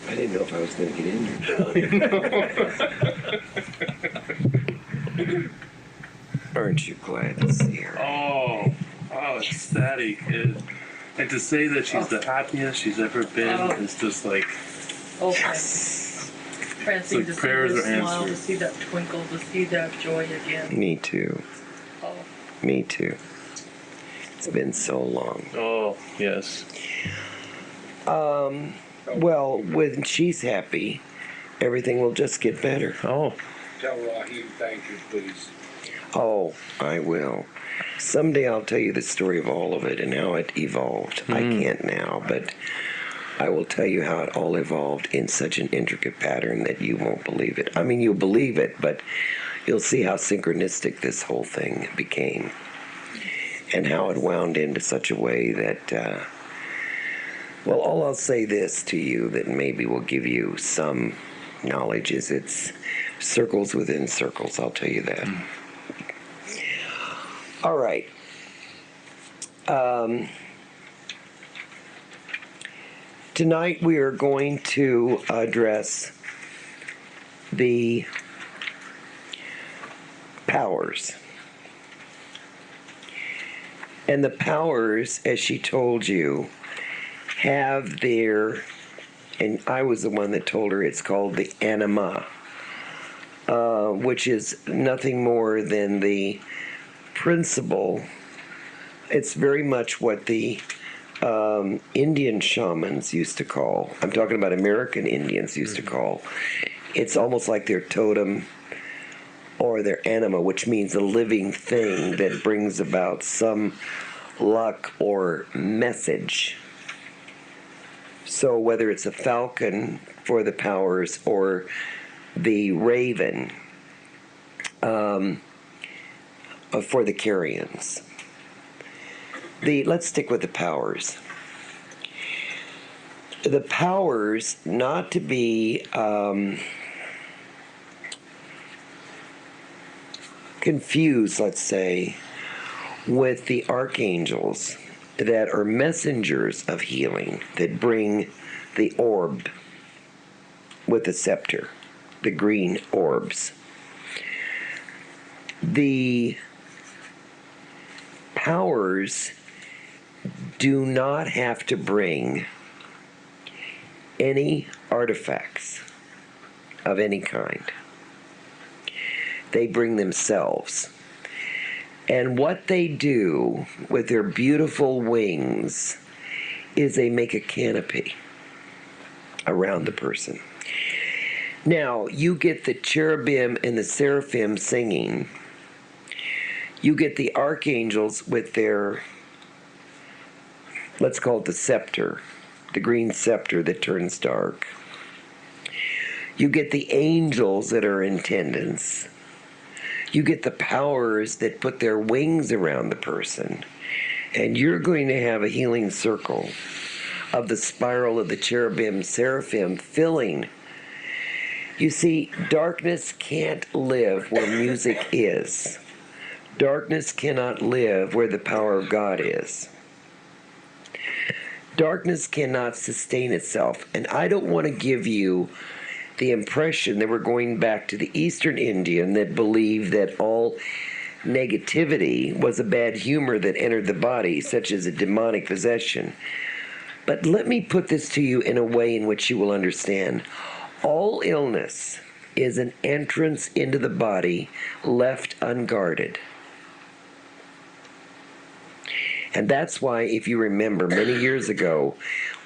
I didn't know if I was going to get in. Aren't you glad to see her? Oh, ecstatic. And to say that she's the happiest she's ever been is just like, Yes. Francine, It's like to see prayers her are smile, answered. to see that twinkle, to see that joy again. Me too. Oh, Me too. It's been so long. oh, yes. Well, when she's happy, everything will just get better. Oh, Tell Raheem thank you, please. Oh, I will. Someday I'll tell you the story of all of it and how it evolved. I can't now, but I will tell you how it all evolved in such an intricate pattern that you won't believe it. I mean, you'll believe it, but you'll see how synchronistic this whole thing became and how it wound into such a way that, well, all I'll say this to you that maybe will give you some knowledge is it's circles within circles, I'll tell you that. All right. Tonight we are going to address the powers. And the powers, as she told you, have their, and I was the one that told her it's called the Anima, which is nothing more than the principle. It's very much what the Indian shamans used to call, I'm talking about American Indians used to call, it's almost like their totem or their anima, which means a living thing that brings about some luck or message. So whether it's a falcon for the powers or the raven for the Carrions. Let's stick with the powers. The powers, not to be confused, let's say, with the archangels that are messengers of healing that bring the orb with the scepter, the green orbs. The powers do not have to bring any artifacts of any kind. They bring themselves. And what they do with their beautiful wings is they make a canopy around the person. Now, you get the cherubim and the seraphim singing. You get the archangels with their, let's call it the scepter, the green scepter that turns dark. You get the angels that are in attendance. You get the powers that put their wings around the person. And you're going to have a healing circle of the spiral of the cherubim, seraphim filling. You see, darkness can't live where music is. Darkness cannot live where the power of God is. Darkness cannot sustain itself. And I don't want to give you the impression that we're going back to the Eastern Indian that believed that all negativity was a bad humor that entered the body, such as a demonic possession. But let me put this to you in a way in which you will understand. All illness is an entrance into the body left unguarded. And that's why, if you remember, many years ago,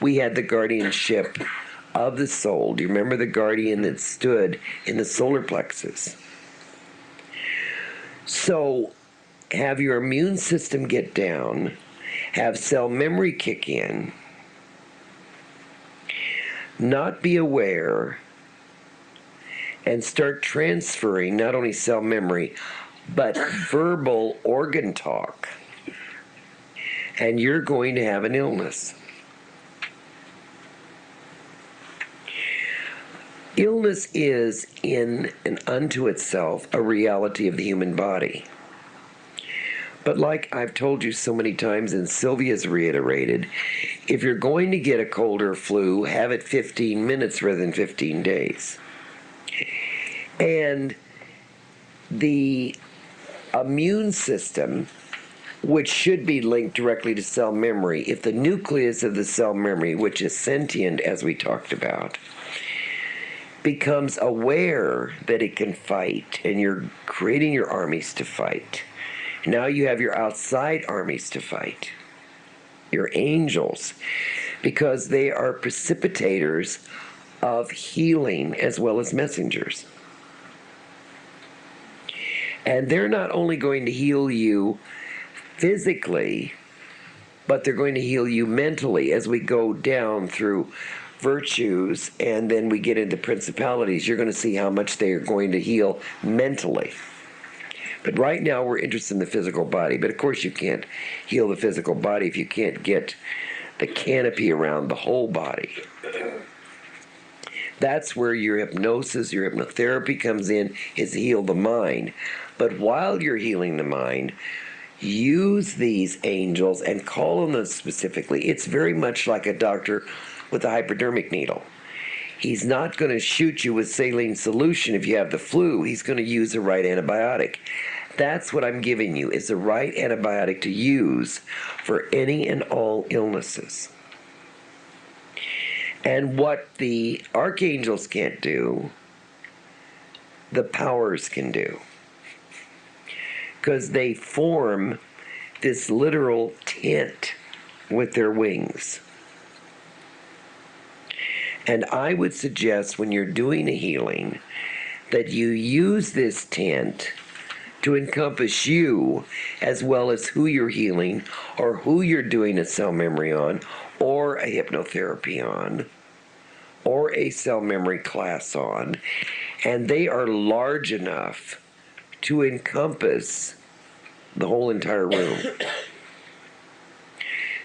we had the guardianship of the soul. Do you remember the guardian that stood in the solar plexus? So, have your immune system get down, have cell memory kick in, not be aware, and start transferring not only cell memory, but verbal organ talk. And you're going to have an illness. Illness is in and unto itself a reality of the human body. But like I've told you so many times, and Sylvia's reiterated, if you're going to get a cold or flu, have it 15 minutes rather than 15 days. And the immune system, which should be linked directly to cell memory, if the nucleus of the cell memory, which is sentient as we talked about, becomes aware that it can fight, and you're creating your armies to fight. Now you have your outside armies to fight, your angels, because they are precipitators of healing as well as messengers. And they're not only going to heal you physically, but they're going to heal you mentally as we go down through virtues, and then we get into principalities. You're going to see how much they are going to heal mentally. But right now we're interested in the physical body. But of course you can't heal the physical body if you can't get the canopy around the whole body. That's where your hypnosis, your hypnotherapy comes in, is heal the mind. But while you're healing the mind, use these angels and call on them specifically. It's very much like a doctor with a hypodermic needle. He's not going to shoot you with saline solution if you have the flu. He's going to use the right antibiotic. That's what I'm giving you, is the right antibiotic to use for any and all illnesses. And what the archangels can't do, the powers can do. Because they form this literal tent with their wings. And I would suggest when you're doing a healing that you use this tent to encompass you as well as who you're healing or who you're doing a cell memory on or a hypnotherapy on or a cell memory class on. And they are large enough to encompass the whole entire room.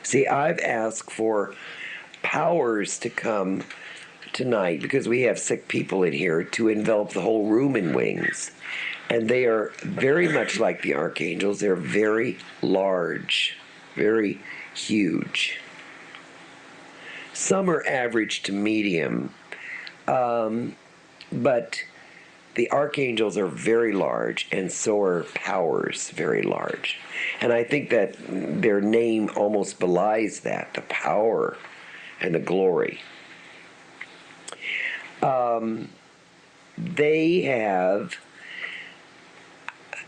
See, I've asked for powers to come tonight because we have sick people in here to envelop the whole room in wings. And they are very much like the archangels. They're very large, very huge. Some are average to medium, but the archangels are very large, and so are powers very large. And I think that their name almost belies that, the power and the glory. They have,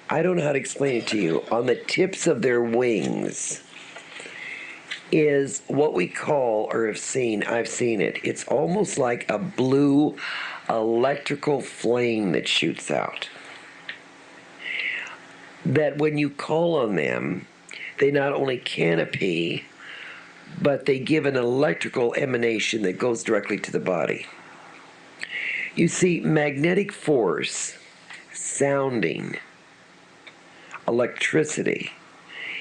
I don't know how to explain it to you, on the tips of their wings is what we call, or have seen, I've seen it, it's almost like a blue electrical flame that shoots out. That when you call on them, they not only canopy, but they give an electrical emanation that goes directly to the body. You see, magnetic force, sounding, electricity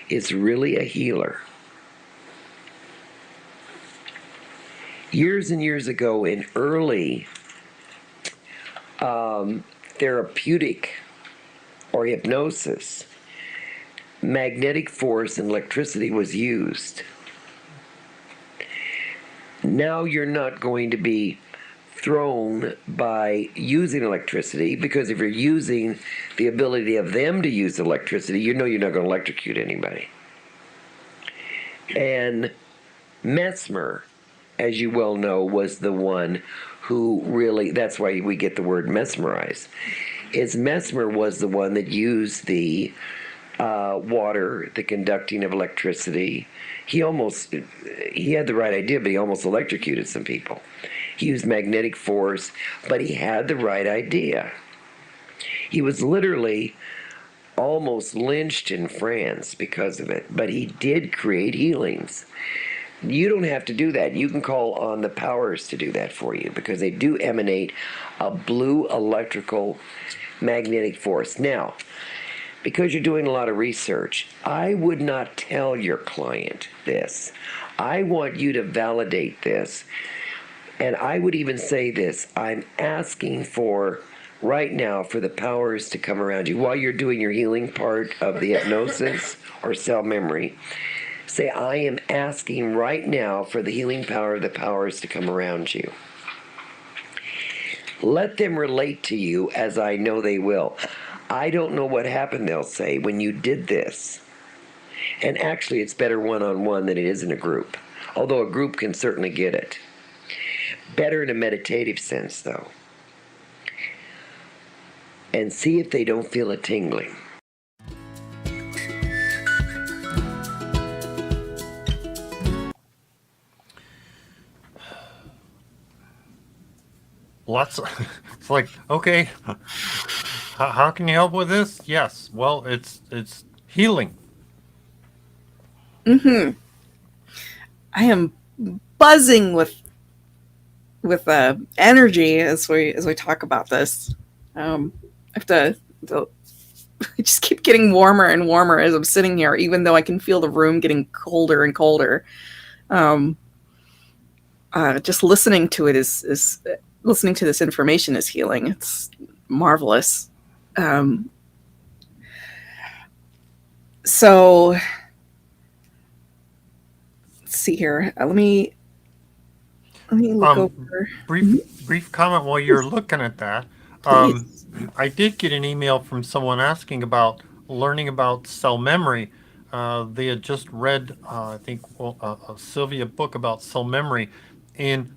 is really a healer. Years and years ago, in early therapeutic or hypnosis, magnetic force and electricity was used. Now you're not going to be thrown by using electricity, because if you're using the ability of them to use electricity, you know you're not going to electrocute anybody. And Mesmer, as you well know, was the one who really, that's why we get the word mesmerize, is Mesmer was the one that used the water, the conducting of electricity. He had the right idea, but he almost electrocuted some people. He used magnetic force, but he had the right idea. He was literally almost lynched in France because of it, but he did create healings. You don't have to do that. You can call on the powers to do that for you because they do emanate a blue electrical magnetic force. Now, because you're doing a lot of research, I would not tell your client this. I want you to validate this. And I would even say this, I'm asking for right now for the powers to come around you while you're doing your healing part of the hypnosis or cell memory. Say, I am asking right now for the healing power of the powers to come around you. Let them relate to you as I know they will. I don't know what happened, they'll say, when you did this. And actually, it's better one-on-one than it is in a group. Although a group can certainly get it. Better in a meditative sense, though. And see if they don't feel a tingling. It's like, okay, how can you help with this? Yes, well, it's healing. I am buzzing with energy as we talk about this. I have to I just keep getting warmer and warmer as I'm sitting here, even though I can feel the room getting colder and colder. Just listening to it is listening to this information is healing. It's marvelous. So let's see here. Let me look over. Brief comment while you're looking at that. I did get an email from someone asking about learning about cell memory. They had just read, I think, a Sylvia book about cell memory, and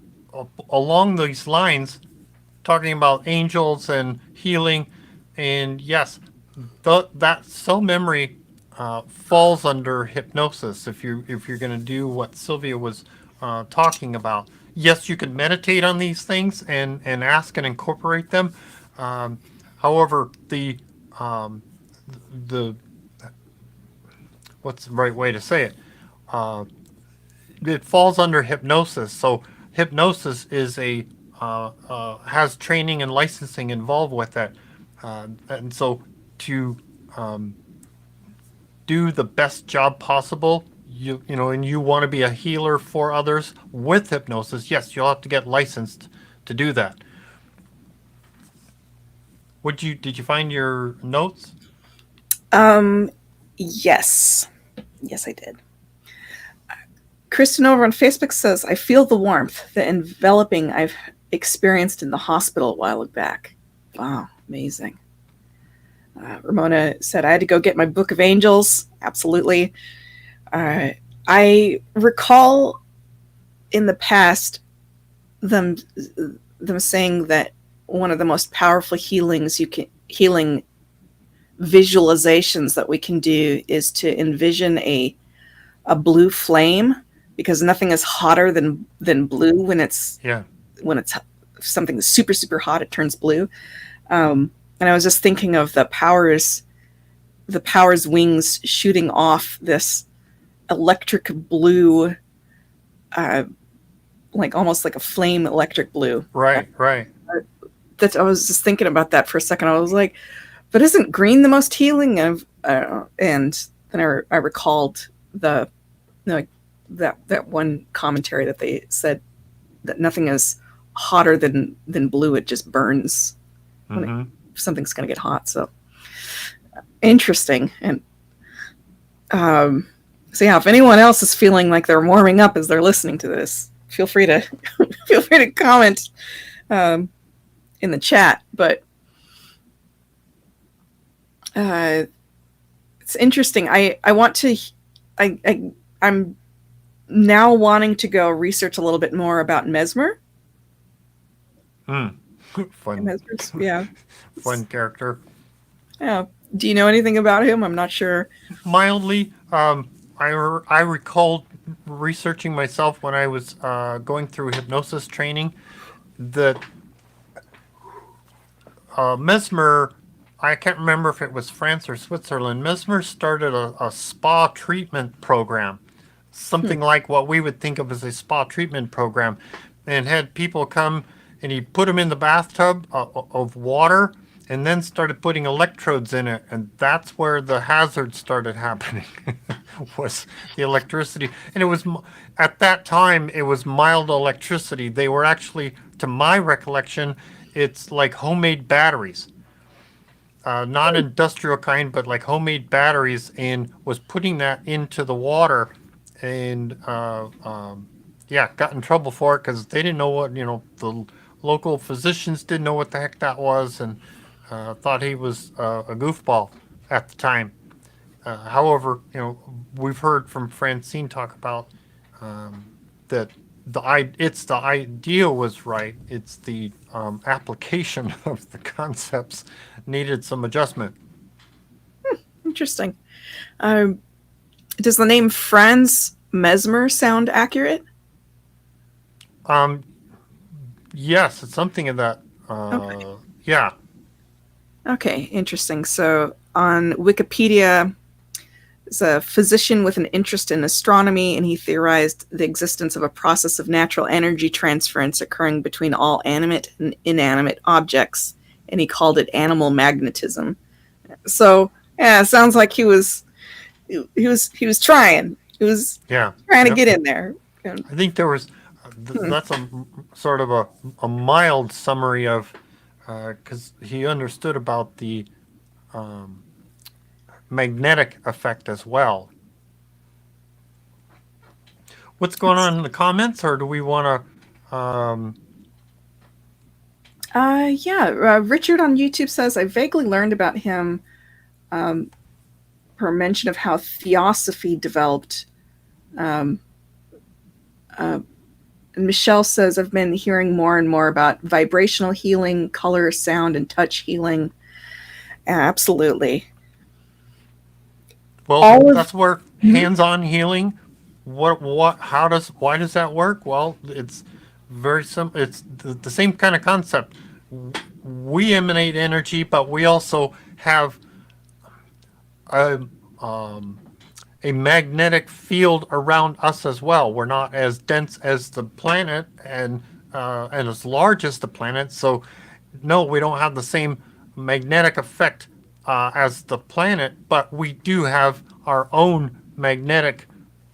along these lines, talking about angels and healing, and yes, that cell memory falls under hypnosis. If you're going to do what Sylvia was talking about, yes, you could meditate on these things and ask and incorporate them. However, the what's the right way to say it? It falls under hypnosis. So hypnosis is has training and licensing involved with it, and so to do the best job possible, you know, and you want to be a healer for others with hypnosis, yes, you'll have to get licensed to do that. Did you find your notes? Yes, I did. Kristen over on Facebook says, I feel the warmth, the enveloping I've experienced in the hospital a while back. Wow, amazing. Ramona said, I had to go get my Book of Angels. Absolutely. I recall in the past them saying that one of the most powerful healing visualizations that we can do is to envision a blue flame, because nothing is hotter than blue when it's something that's super, super hot, it turns blue. And I was just thinking of the powers wings shooting off this electric blue, like almost like a flame electric blue. Right. That I was just thinking about that for a second. I was like, but isn't green the most healing? And then I recalled that one commentary that they said that nothing is hotter than blue. It just burns when something's going to get hot. So interesting. And so yeah, if anyone else is feeling like they're warming up as they're listening to this, feel free to comment in the chat. But it's interesting. I'm now wanting to go research a little bit more about Mesmer. Fun. Mesmer's, yeah. Fun character. Yeah. Do you know anything about him? I'm not sure. Mildly. I recall researching myself when I was going through hypnosis training that Mesmer, I can't remember if it was France or Switzerland, Mesmer started a spa treatment program something like what we would think of as a spa treatment program, and had people come and he put them in the bathtub of water and then started putting electrodes in it, and that's where the hazard started happening. Was the electricity, and it was at that time it was mild electricity. They were actually, to my recollection, it's like homemade batteries, not industrial kind, but like homemade batteries, and was putting that into the water, and yeah, got in trouble for it because they didn't know what, the local physicians didn't know what the heck that was, and thought he was a goofball at the time. However, we've heard from Francine talk about that it's the idea was right. It's the application of the concepts needed some adjustment. Interesting. Does the name Franz Mesmer sound accurate? Yes, it's something of that. Okay. Yeah. Okay, interesting. So on Wikipedia, is a physician with an interest in astronomy, and he theorized the existence of a process of natural energy transference occurring between all animate and inanimate objects, and he called it animal magnetism. So, yeah, it sounds like he was trying. He was trying to get in there. I think there was that's a sort of a mild summary of because he understood about the magnetic effect as well. What's going on in the comments, or do we want to? Richard on YouTube says, I vaguely learned about him per mention of how theosophy developed. And Michelle says, I've been hearing more and more about vibrational healing, color, sound, and touch healing. Absolutely. Well, that's where hands-on healing. Why does that work? Well, it's very simple. It's the same kind of concept. We emanate energy, but we also have a magnetic field around us as well. We're not as dense as the planet and as large as the planet. So, no, we don't have the same magnetic effect as the planet, but we do have our own magnetic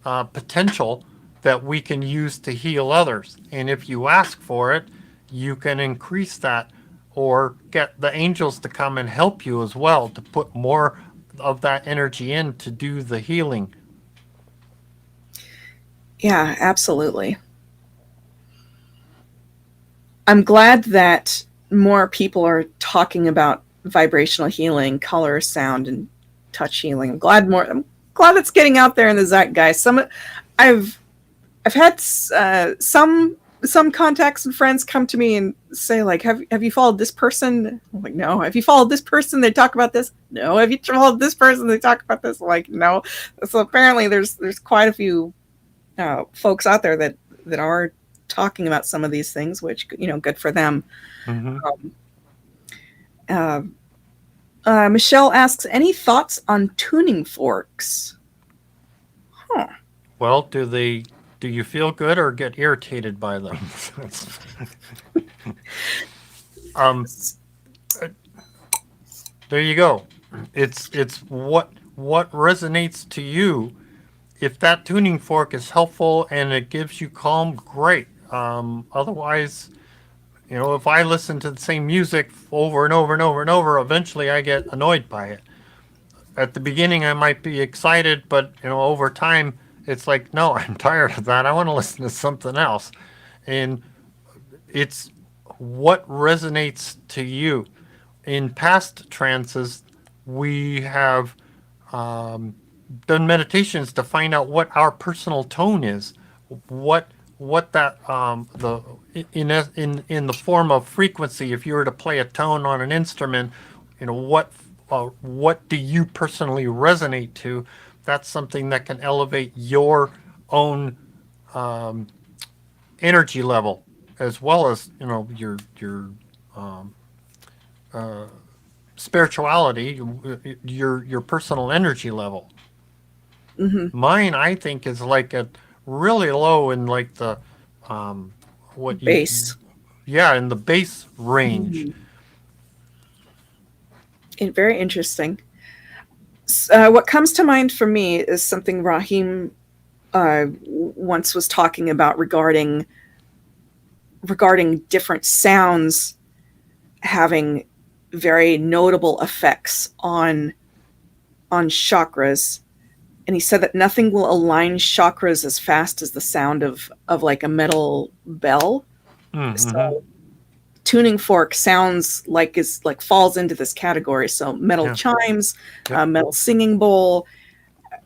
potential that we can use to heal others. And if you ask for it, you can increase that or get the angels to come and help you as well to put more of that energy in to do the healing. Yeah, absolutely. I'm glad that more people are talking about vibrational healing, color, sound, and touch healing. I'm glad it's getting out there in the zeitgeist. I've had some contacts and friends come to me and say, like, have you followed this person? I'm like, no. Have you followed this person? They talk about this. No. Have you followed this person? They talk about this. I'm like, no. So apparently there's quite a few folks out there that are talking about some of these things, which, good for them. Mm-hmm. Michelle asks, any thoughts on tuning forks? Well, do you feel good or get irritated by them? There you go. It's what resonates to you. If that tuning fork is helpful and it gives you calm, great. Otherwise, if I listen to the same music over and over and over and over, eventually I get annoyed by it. At the beginning, I might be excited, but over time, it's like, no, I'm tired of that. I want to listen to something else. And it's what resonates to you. In past trances, we have done meditations to find out what our personal tone is, what that in the form of frequency. If you were to play a tone on an instrument, what do you personally resonate to? That's something that can elevate your own energy level, as well as your spirituality, your personal energy level. Mine, I think, is like at really low in like the what you Bass. yeah, in the bass range. Very interesting. What comes to mind for me is something Rahim once was talking about regarding different sounds having very notable effects on chakras, and he said that nothing will align chakras as fast as the sound of like a metal bell. So tuning fork sounds like falls into this category. So metal Yeah. chimes, Yep. metal singing bowl,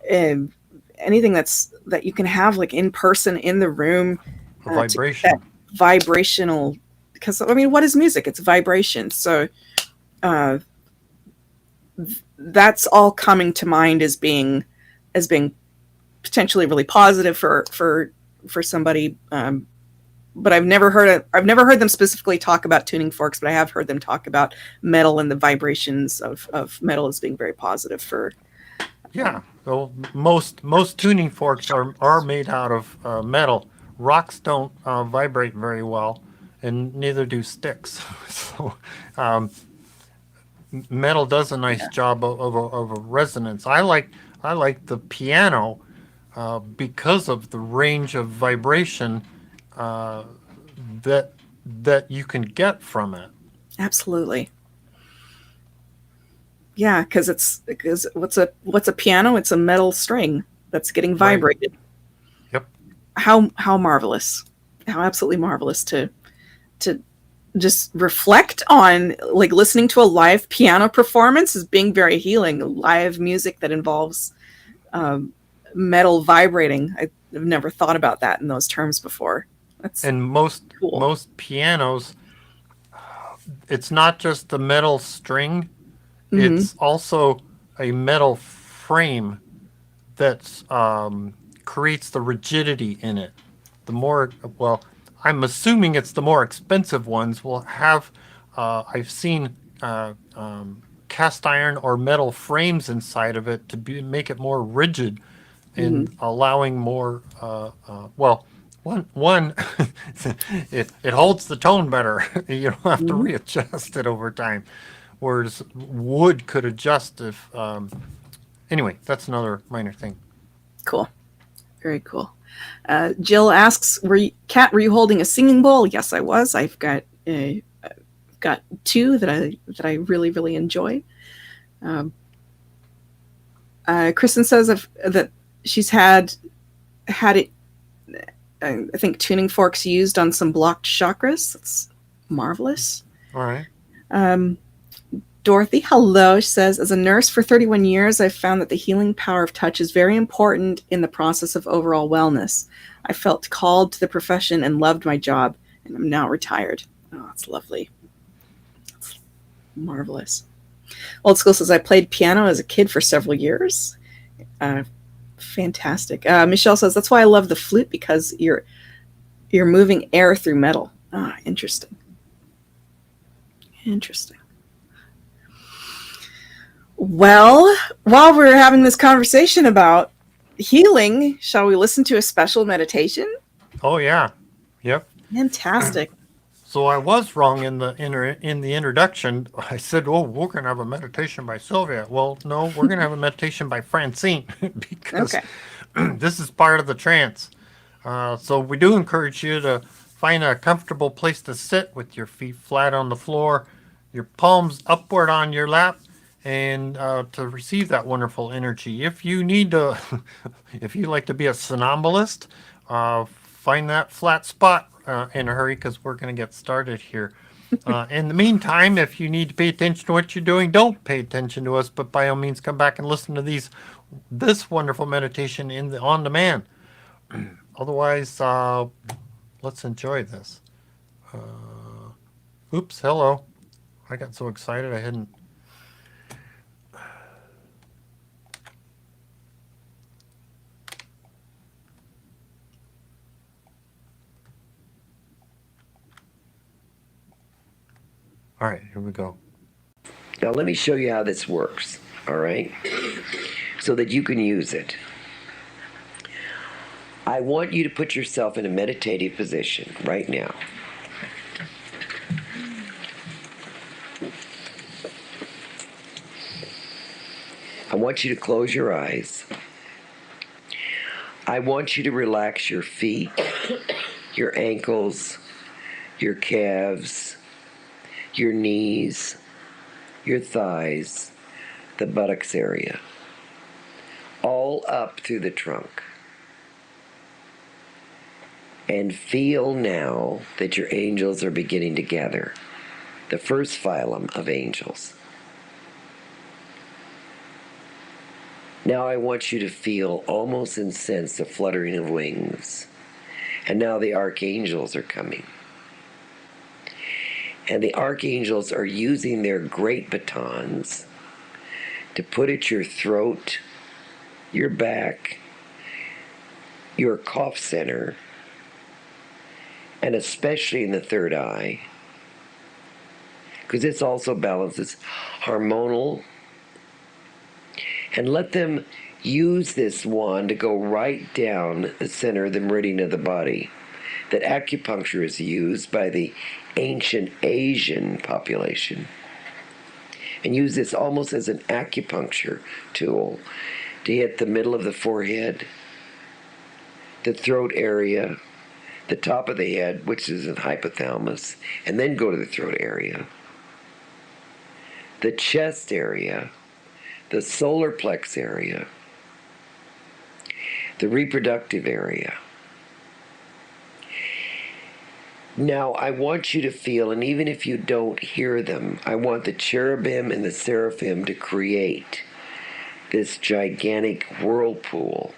anything that you can have like in person in the room. A to get vibration. that vibrational, because I mean, what is music? It's vibration. So that's all coming to mind as being potentially really positive for somebody. But I've never heard them specifically talk about tuning forks, but I have heard them talk about metal and the vibrations of metal as being very positive for. Yeah. Well, most tuning forks are made out of metal. Rocks don't vibrate very well, and neither do sticks. So, metal does a nice job of a resonance. I like the piano because of the range of vibration that you can get from it. Absolutely. Yeah, because what's a piano? It's a metal string that's getting vibrated. Yep. How marvelous! How absolutely marvelous to just reflect on, like, listening to a live piano performance is being very healing. Live music that involves metal vibrating. I've never thought about that in those terms before. That's And most cool. pianos, it's not just the metal string, Mm-hmm. it's also a metal frame that creates the rigidity in it. The more, well, I'm assuming it's the more expensive ones will have, I've seen cast iron or metal frames inside of it to make it more rigid and allowing more, well, one it holds the tone better. You don't have to readjust it over time, whereas wood could adjust if. Anyway, that's another minor thing. Cool. Very cool. Jill asks, Kat, were you holding a singing bowl? Yes, I was. I've got two that I really, really enjoy. Kristen says that she's had it, I think, tuning forks used on some blocked chakras. That's marvelous. All right. Dorothy, hello. She says, as a nurse for 31 years, I've found that the healing power of touch is very important in the process of overall wellness. I felt called to the profession and loved my job, and I'm now retired. Oh, that's lovely. That's marvelous. Old School says, I played piano as a kid for several years. Fantastic. Michelle says, that's why I love the flute, because you're moving air through metal. Ah, interesting. Interesting. Well, while we're having this conversation about healing, shall we listen to a special meditation? Oh yeah. Yep. Fantastic. So I was wrong in the introduction. I said, "Oh, we're going to have a meditation by Sylvia." Well, no, we're going to have a meditation by Francine because this is part of the trance. So we do encourage you to find a comfortable place to sit with your feet flat on the floor, your palms upward on your lap, and to receive that wonderful energy. If you need to, if you like to be a somnambulist, find that flat spot in a hurry, because we're going to get started here. In the meantime, if you need to pay attention to what you're doing, don't pay attention to us, but by all means come back and listen to this wonderful meditation on demand. Otherwise, let's enjoy this. Oops, hello. I got so excited I hadn't. All right, here we go. Now let me show you how this works, all right? So that you can use it. I want you to put yourself in a meditative position right now. I want you to close your eyes. I want you to relax your feet, your ankles, your calves, your knees, your thighs, the buttocks area, all up through the trunk. And feel now that your angels are beginning to gather, the first phylum of angels. Now I want you to feel, almost and sense the fluttering of wings. And now the archangels are coming. And the archangels are using their great batons to put at your throat, your back, your cough center, and especially in the third eye, because this also balances hormonal. And let them use this wand to go right down the center of the meridian of the body. That acupuncture is used by the ancient Asian population. And use this almost as an acupuncture tool to hit the middle of the forehead, the throat area, the top of the head, which is the hypothalamus, and then go to the throat area, the chest area, the solar plex area, the reproductive area. Now I want you to feel, and even if you don't hear them, I want the cherubim and the seraphim to create this gigantic whirlpool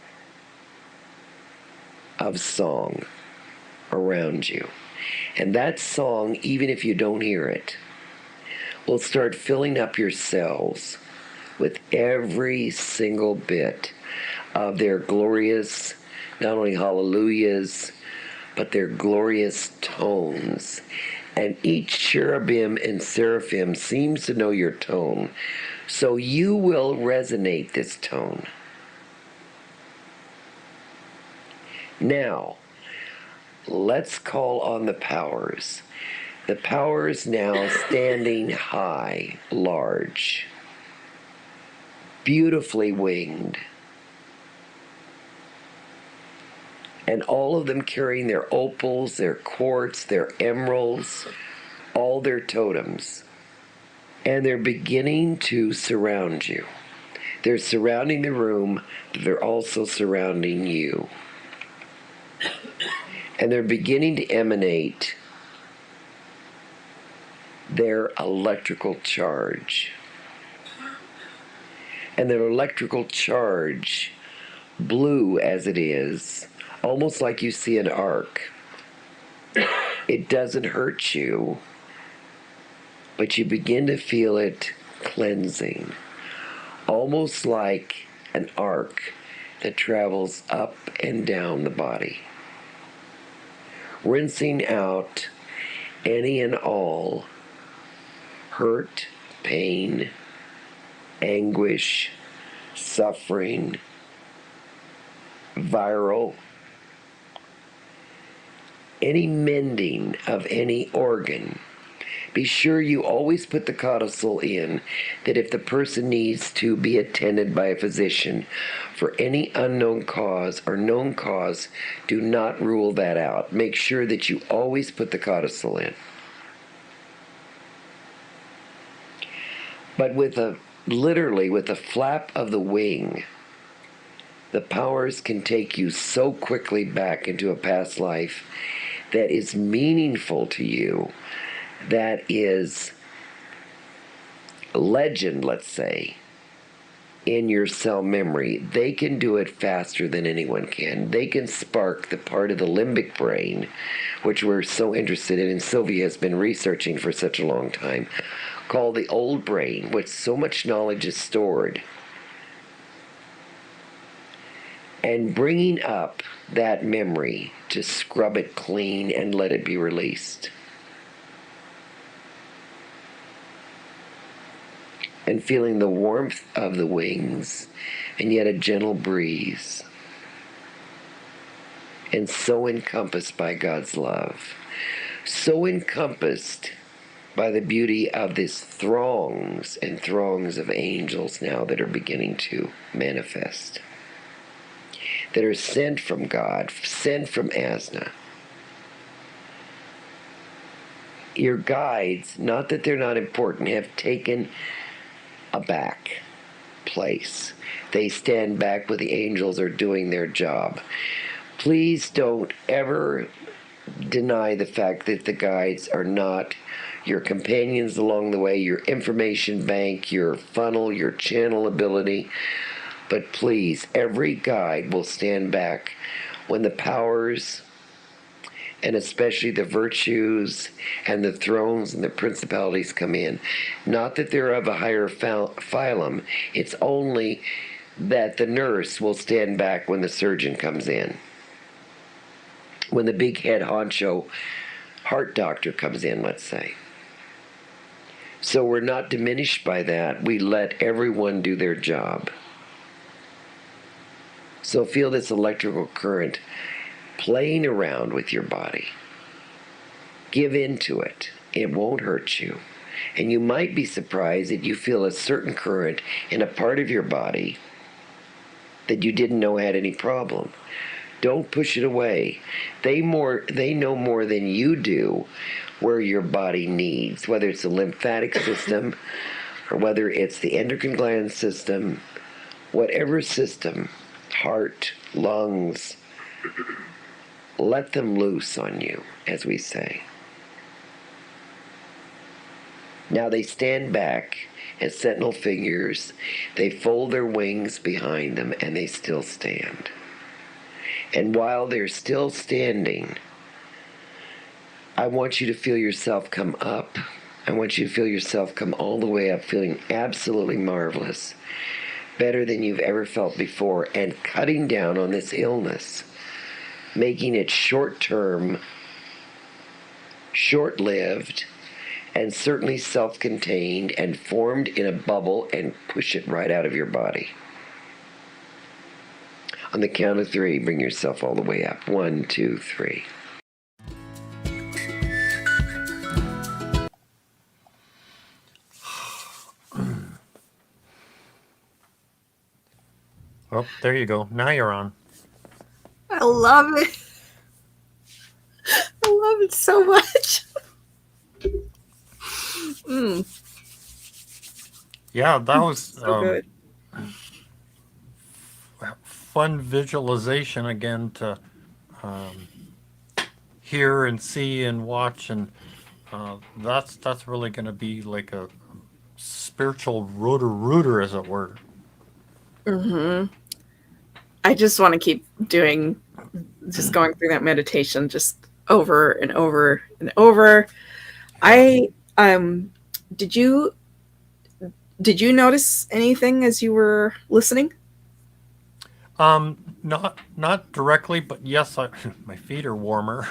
of song around you. And that song, even if you don't hear it, will start filling up your cells with every single bit of their glorious, not only hallelujahs, but their glorious tones. And each cherubim and seraphim seems to know your tone, so you will resonate this tone. Now, let's call on the powers. The powers now standing high, large, beautifully winged, and all of them carrying their opals, their quartz, their emeralds, all their totems. And they're beginning to surround you. They're surrounding the room, but they're also surrounding you. And they're beginning to emanate their electrical charge. And their electrical charge, blue as it is, almost like you see an arc. It doesn't hurt you, but you begin to feel it cleansing, almost like an arc that travels up and down the body, rinsing out any and all hurt, pain, anguish, suffering, viral, any mending of any organ. Be sure you always put the codicil in that if the person needs to be attended by a physician for any unknown cause or known cause, do not rule that out. Make sure that you always put the codicil in. But literally with a flap of the wing, the powers can take you so quickly back into a past life that is meaningful to you, that is legend, let's say, in your cell memory. They can do it faster than anyone can. They can spark the part of the limbic brain, which we're so interested in, and Sylvia has been researching for such a long time, called the old brain, which so much knowledge is stored. And bringing up that memory to scrub it clean and let it be released. And feeling the warmth of the wings and yet a gentle breeze. and so encompassed by God's love, so encompassed by the beauty of this throngs and throngs of angels now that are beginning to manifest, that are sent from God, sent from Asna. Your guides, not that they're not important, have taken a back place. They stand back where the angels are doing their job. Please don't ever deny the fact that the guides are not your companions along the way, your information bank, your funnel, your channel ability. But please, every guide will stand back when the powers, and especially the virtues and the thrones and the principalities come in. Not that they're of a higher phylum, it's only that the nurse will stand back when the surgeon comes in. When the big head honcho heart doctor comes in, let's say. So we're not diminished by that. We let everyone do their job. So feel this electrical current playing around with your body. Give into it. It won't hurt you. And you might be surprised that you feel a certain current in a part of your body that you didn't know had any problem. Don't push it away. They know more than you do where your body needs, whether it's the lymphatic system or whether it's the endocrine gland system, whatever system, heart, lungs. Let them loose on you, as we say. Now they stand back as sentinel figures. They fold their wings behind them, and they still stand. And while they're still standing, I want you to feel yourself come up. I want you to feel yourself come all the way up, feeling absolutely marvelous, better than you've ever felt before, and cutting down on this illness, making it short-term, short-lived, and certainly self-contained and formed in a bubble, and push it right out of your body. On the count of 3, bring yourself all the way up. 1, 2, 3. Oh, there you go. Now you're on. I love it. I love it so much. Yeah, that was So good. fun visualization again to hear and see and watch, and that's really going to be like a spiritual rooter, as it were. I just want to keep doing, just going through that meditation just over and over and over. I did you notice anything as you were listening? Not directly, but yes, my feet are warmer.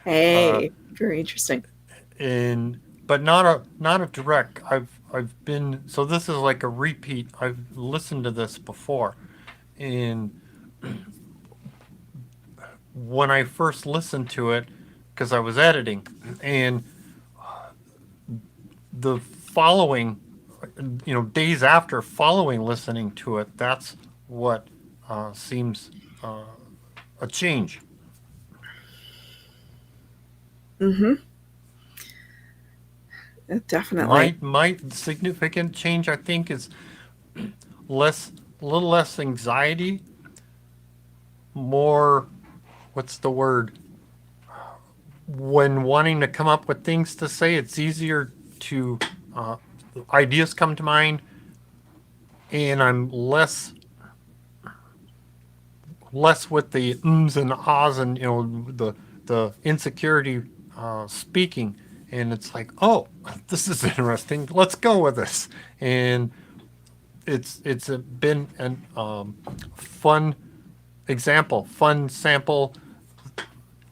Hey, very interesting. But not a direct. I've been, so this is like a repeat. I've listened to this before, and when I first listened to it, because I was editing, and the following, days after following listening to it, that's what seems a change. Definitely. My significant change, I think, is a little less anxiety, more, what's the word? When wanting to come up with things to say, it's easier to, ideas come to mind, and I'm less with the ums and ahs and, the insecurity speaking. And it's like, oh, this is interesting. Let's go with this. And it's been a fun example, fun sample.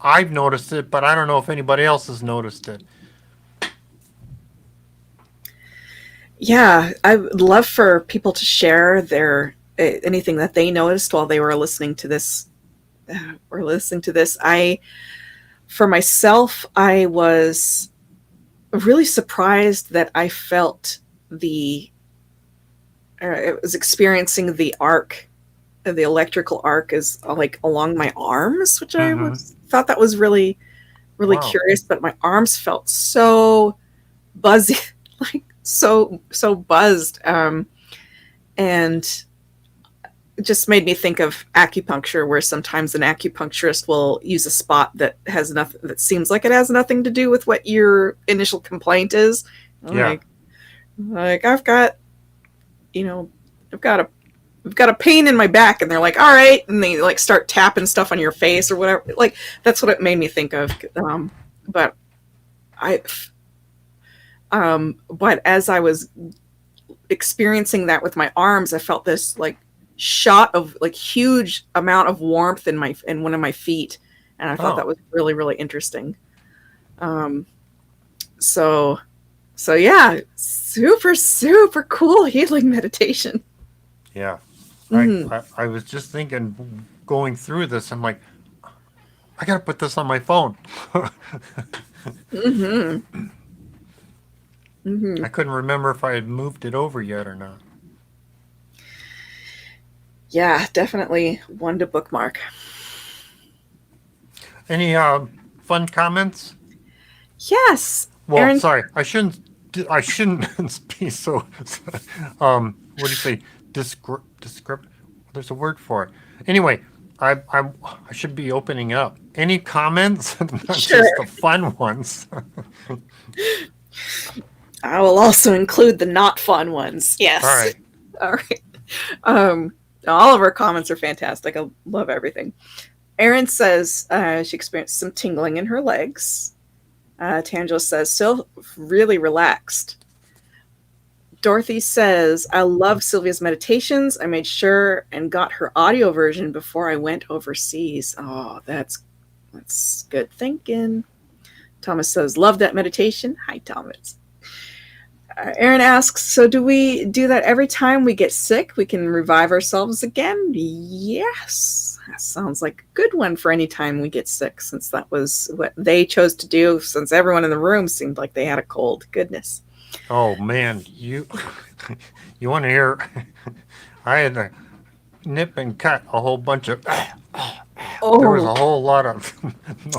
I've noticed it, but I don't know if anybody else has noticed it. Yeah, I would love for people to share their anything that they noticed while they were listening to this were listening to this, for myself, I was really surprised that I felt I was experiencing the arc, the electrical arc is like along my arms, which I thought that was really, really curious, but my arms felt so buzzy, like so buzzed. And it just made me think of acupuncture, where sometimes an acupuncturist will use a spot that has nothing, that seems like it has nothing to do with what your initial complaint is. Yeah. Like I've got, I've got a pain in my back, and they're like, all right. And they like start tapping stuff on your face or whatever. Like, that's what it made me think of. But as I was experiencing that with my arms, I felt this like shot of like huge amount of warmth in one of my feet. And I thought that was really, really interesting. So yeah, super, super cool healing meditation. Yeah. Mm-hmm. I was just thinking, going through this, I'm like, I got to put this on my phone. Mm-hmm. Mm-hmm. I couldn't remember if I had moved it over yet or not. Yeah, definitely one to bookmark. Any fun comments? Yes. Well, Aaron, sorry, I shouldn't be so. What do you say? Descript. There's a word for it. Anyway, I should be opening up. Any comments? Not Sure. just the fun ones. I will also include the not fun ones. Yes. All right. All right. All of our comments are fantastic. I love everything. Erin says she experienced some tingling in her legs. Tangela says, still really relaxed. Dorothy says, I love Sylvia's meditations. I made sure and got her audio version before I went overseas. Oh, that's good thinking. Thomas says, love that meditation. Hi, Thomas. Aaron asks, so do we do that every time we get sick? We can revive ourselves again? Yes. That sounds like a good one for any time we get sick, since that was what they chose to do, since everyone in the room seemed like they had a cold. Goodness. Oh man, you want to hear? I had to nip and cut a whole bunch of. There was a whole lot of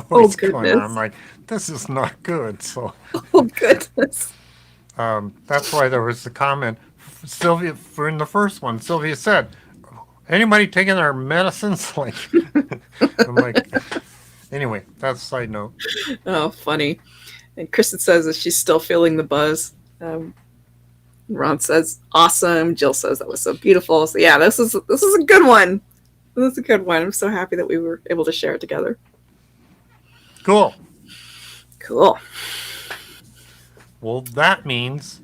noise going on. I'm like, this is not good. So. Oh goodness. That's why there was the comment. Sylvia, for in the first one, Sylvia said, anybody taking their medicines? Like, I'm like, anyway, that's a side note. Oh, funny. And Kristen says that she's still feeling the buzz. Ron says, awesome. Jill says that was so beautiful. So yeah, this is a good one. This is a good one. I'm so happy that we were able to share it together. Cool. Cool. Well, that means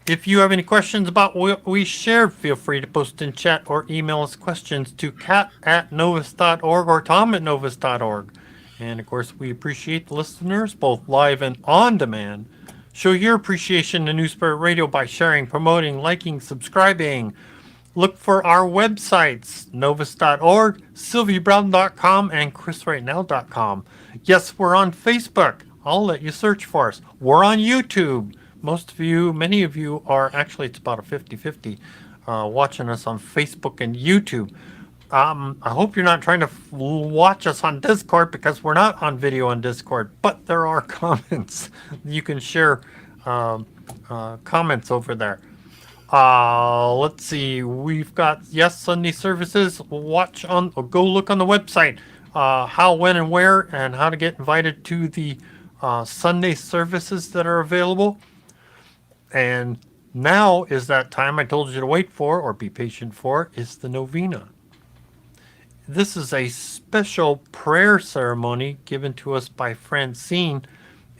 if you have any questions about what we shared, feel free to post in chat or email us questions to kat@novus.org or tom@novus.org. And of course, we appreciate the listeners, both live and on demand. Show your appreciation to New Spirit Radio by sharing, promoting, liking, subscribing. Look for our websites, novus.org, sylviabrowne.com, and chrisrightnow.com. Yes, we're on Facebook. I'll let you search for us. We're on YouTube. Many of you are, actually it's about a 50-50 watching us on Facebook and YouTube. I hope you're not trying to watch us on Discord, because we're not on video on Discord, but there are comments. You can share comments over there. Let's see. We've got, Sunday services. Go look on the website, how, when, and where, and how to get invited to the Sunday services that are available. And now is that time I told you to wait for, or be patient for, is the novena. This is a special prayer ceremony given to us by Francine.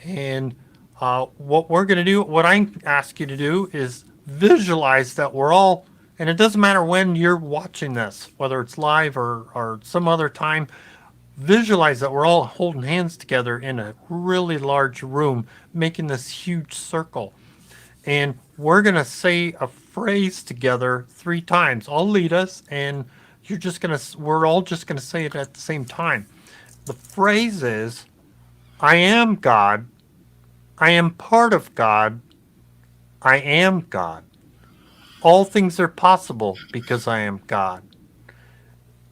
And what we're going to do, what I ask you to do, is visualize that we're all, and it doesn't matter when you're watching this, whether it's live or some other time, visualize that we're all holding hands together in a really large room, making this huge circle. And we're going to say a phrase together 3 times. I'll lead us, and we're all just gonna say it at the same time. The phrase is, I am God, I am part of God, I am God. All things are possible because I am God.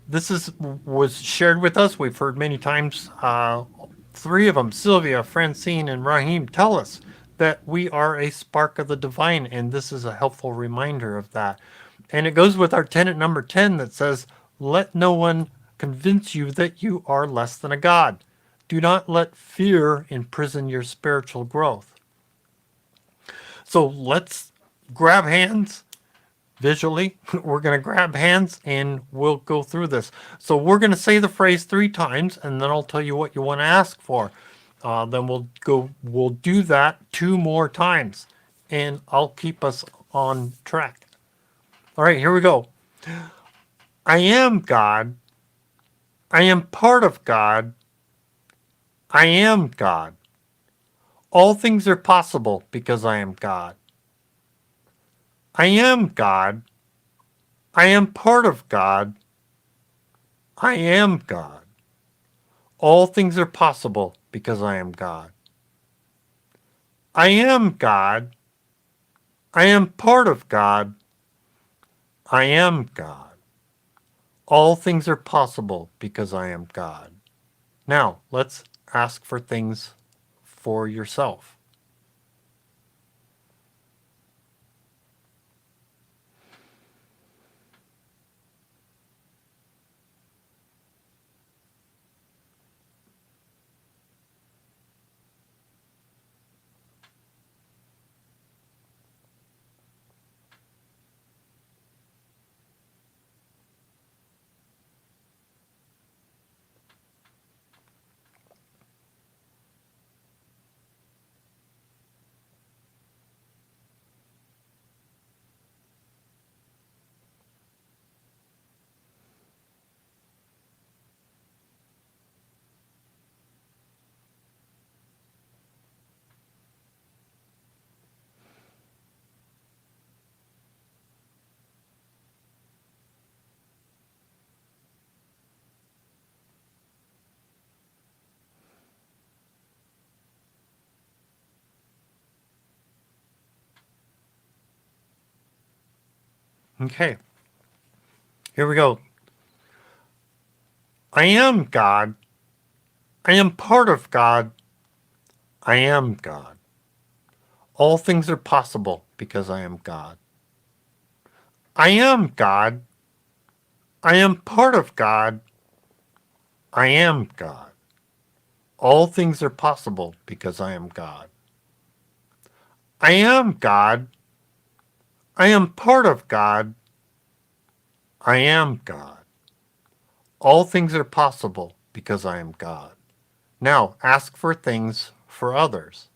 This was shared with us. We've heard many times. Three of them, Sylvia, Francine, and Rahim, tell us that we are a spark of the divine, and this is a helpful reminder of that. And it goes with our tenet number 10 that says, let no one convince you that you are less than a god. Do not let fear imprison your spiritual growth. So let's grab hands visually. We're going to grab hands and we'll go through this. So we're going to say the phrase 3 times, and then I'll tell you what you want to ask for. Then we'll do that 2 more times, and I'll keep us on track. All right, here we go. I am God. I am part of God. I am God. All things are possible because I am God. I am God. I am part of God. I am God. All things are possible because I am God. I am God. I am part of God. I am God. All things are possible because I am God. Now, let's ask for things for yourself. Okay, here we go. I am God. I am part of God. I am God. All things are possible because I am God. I am God. I am part of God. I am God. All things are possible because I am God. I am God. I am part of God. I am God. All things are possible because I am God. Now, ask for things for others.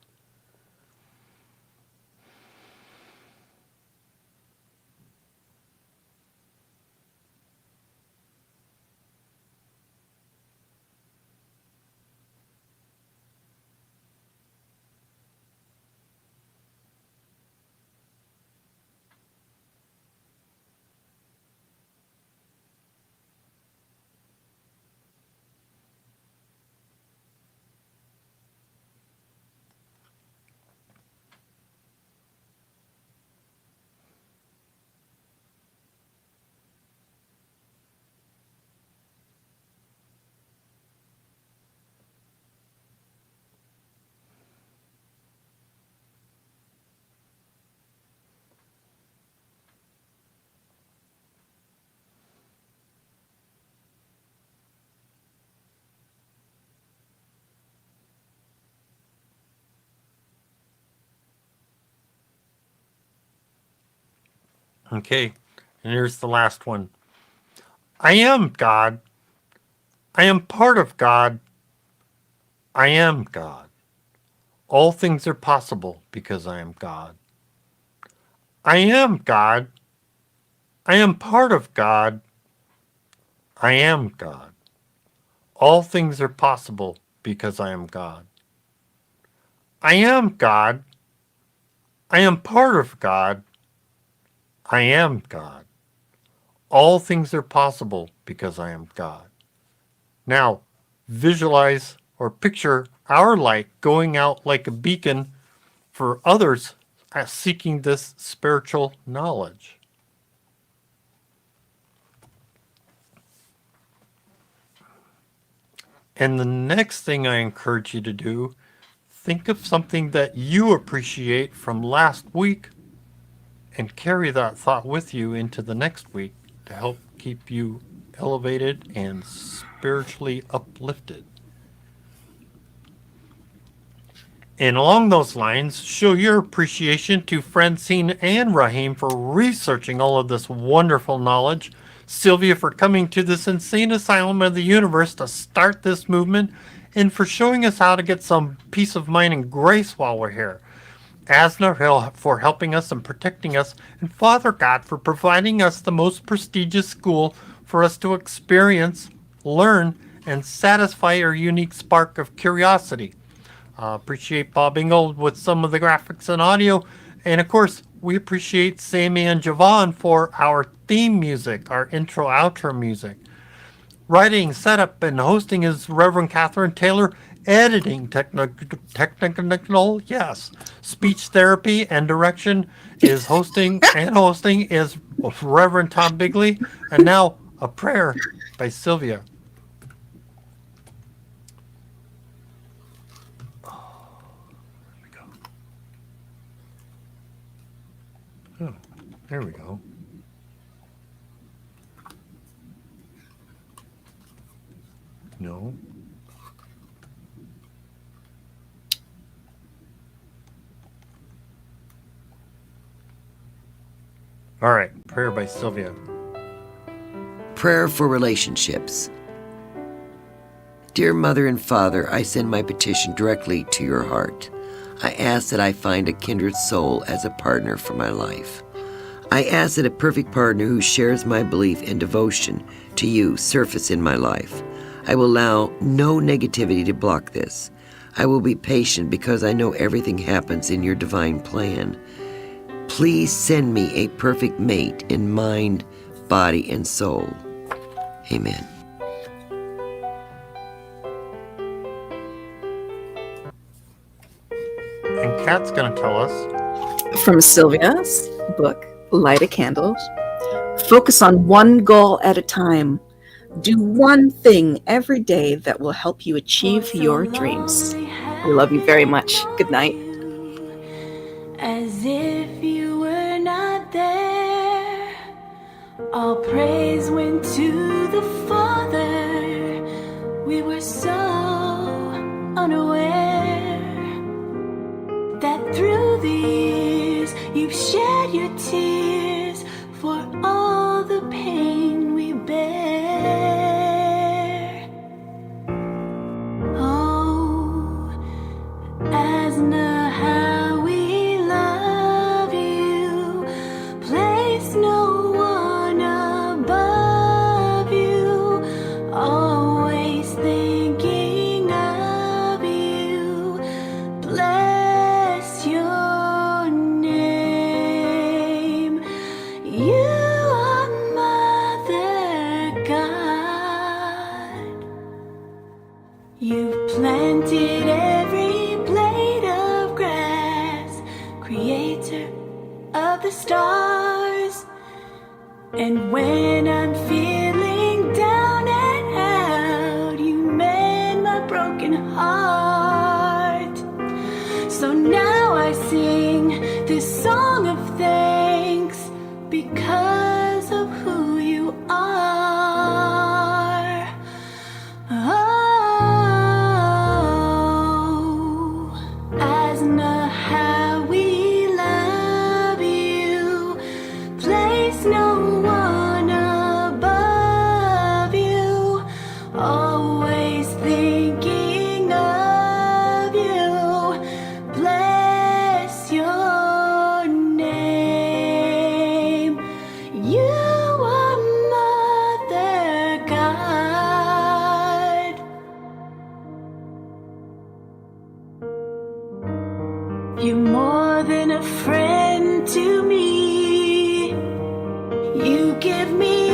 Okay, and here's the last one. I am God. I am part of God. I am God. All things are possible because I am God. I am God. I am part of God. I am God. All things are possible because I am God. I am God. I am part of God. I am God. All things are possible because I am God. Now, visualize or picture our light going out like a beacon for others seeking this spiritual knowledge. And the next thing I encourage you to do, think of something that you appreciate from last week and carry that thought with you into the next week to help keep you elevated and spiritually uplifted. And along those lines, show your appreciation to Francine and Raheem for researching all of this wonderful knowledge, Sylvia for coming to this insane asylum of the universe to start this movement, and for showing us how to get some peace of mind and grace while we're here. Asna for helping us and protecting us, and Father God for providing us the most prestigious school for us to experience, learn, and satisfy our unique spark of curiosity. Appreciate Bob Ingold with some of the graphics and audio. And of course, we appreciate Sammy and Javon for our theme music, our intro outro music. Writing, setup, and hosting is Reverend Catherine Taylor. Editing, technical, yes. Speech therapy and direction is hosting is Reverend Tom Bigley. And now a prayer by Sylvia. Oh, there we go. No. All right, prayer by Sylvia. Prayer for relationships. Dear Mother and Father, I send my petition directly to your heart. I ask that I find a kindred soul as a partner for my life. I ask that a perfect partner who shares my belief and devotion to you surface in my life. I will allow no negativity to block this. I will be patient because I know everything happens in your divine plan. Please send me a perfect mate in mind, body, and soul. Amen. And Kat's going to tell us. From Sylvia's book, Light a Candle. Focus on one goal at a time. Do one thing every day that will help you achieve your dreams. We love you very much. Good night. As if you were not there, all praise went to the Father. We were so unaware that through the years you've shed your tears for all the pain we bear. Oh, Asna, how we love you. Place no one above you. Always thinking of you. Bless your name. You are Mother God. You've planted every blade of grass, creator of the stars. And when I'm feeling down and out, you mend my broken heart. So now I sing this song of thanks because of who you are. Oh, Asna, how we love you. Place no one above you. Always thinking of you. Bless your name. You are Mother God. You're more than a friend to me. You give me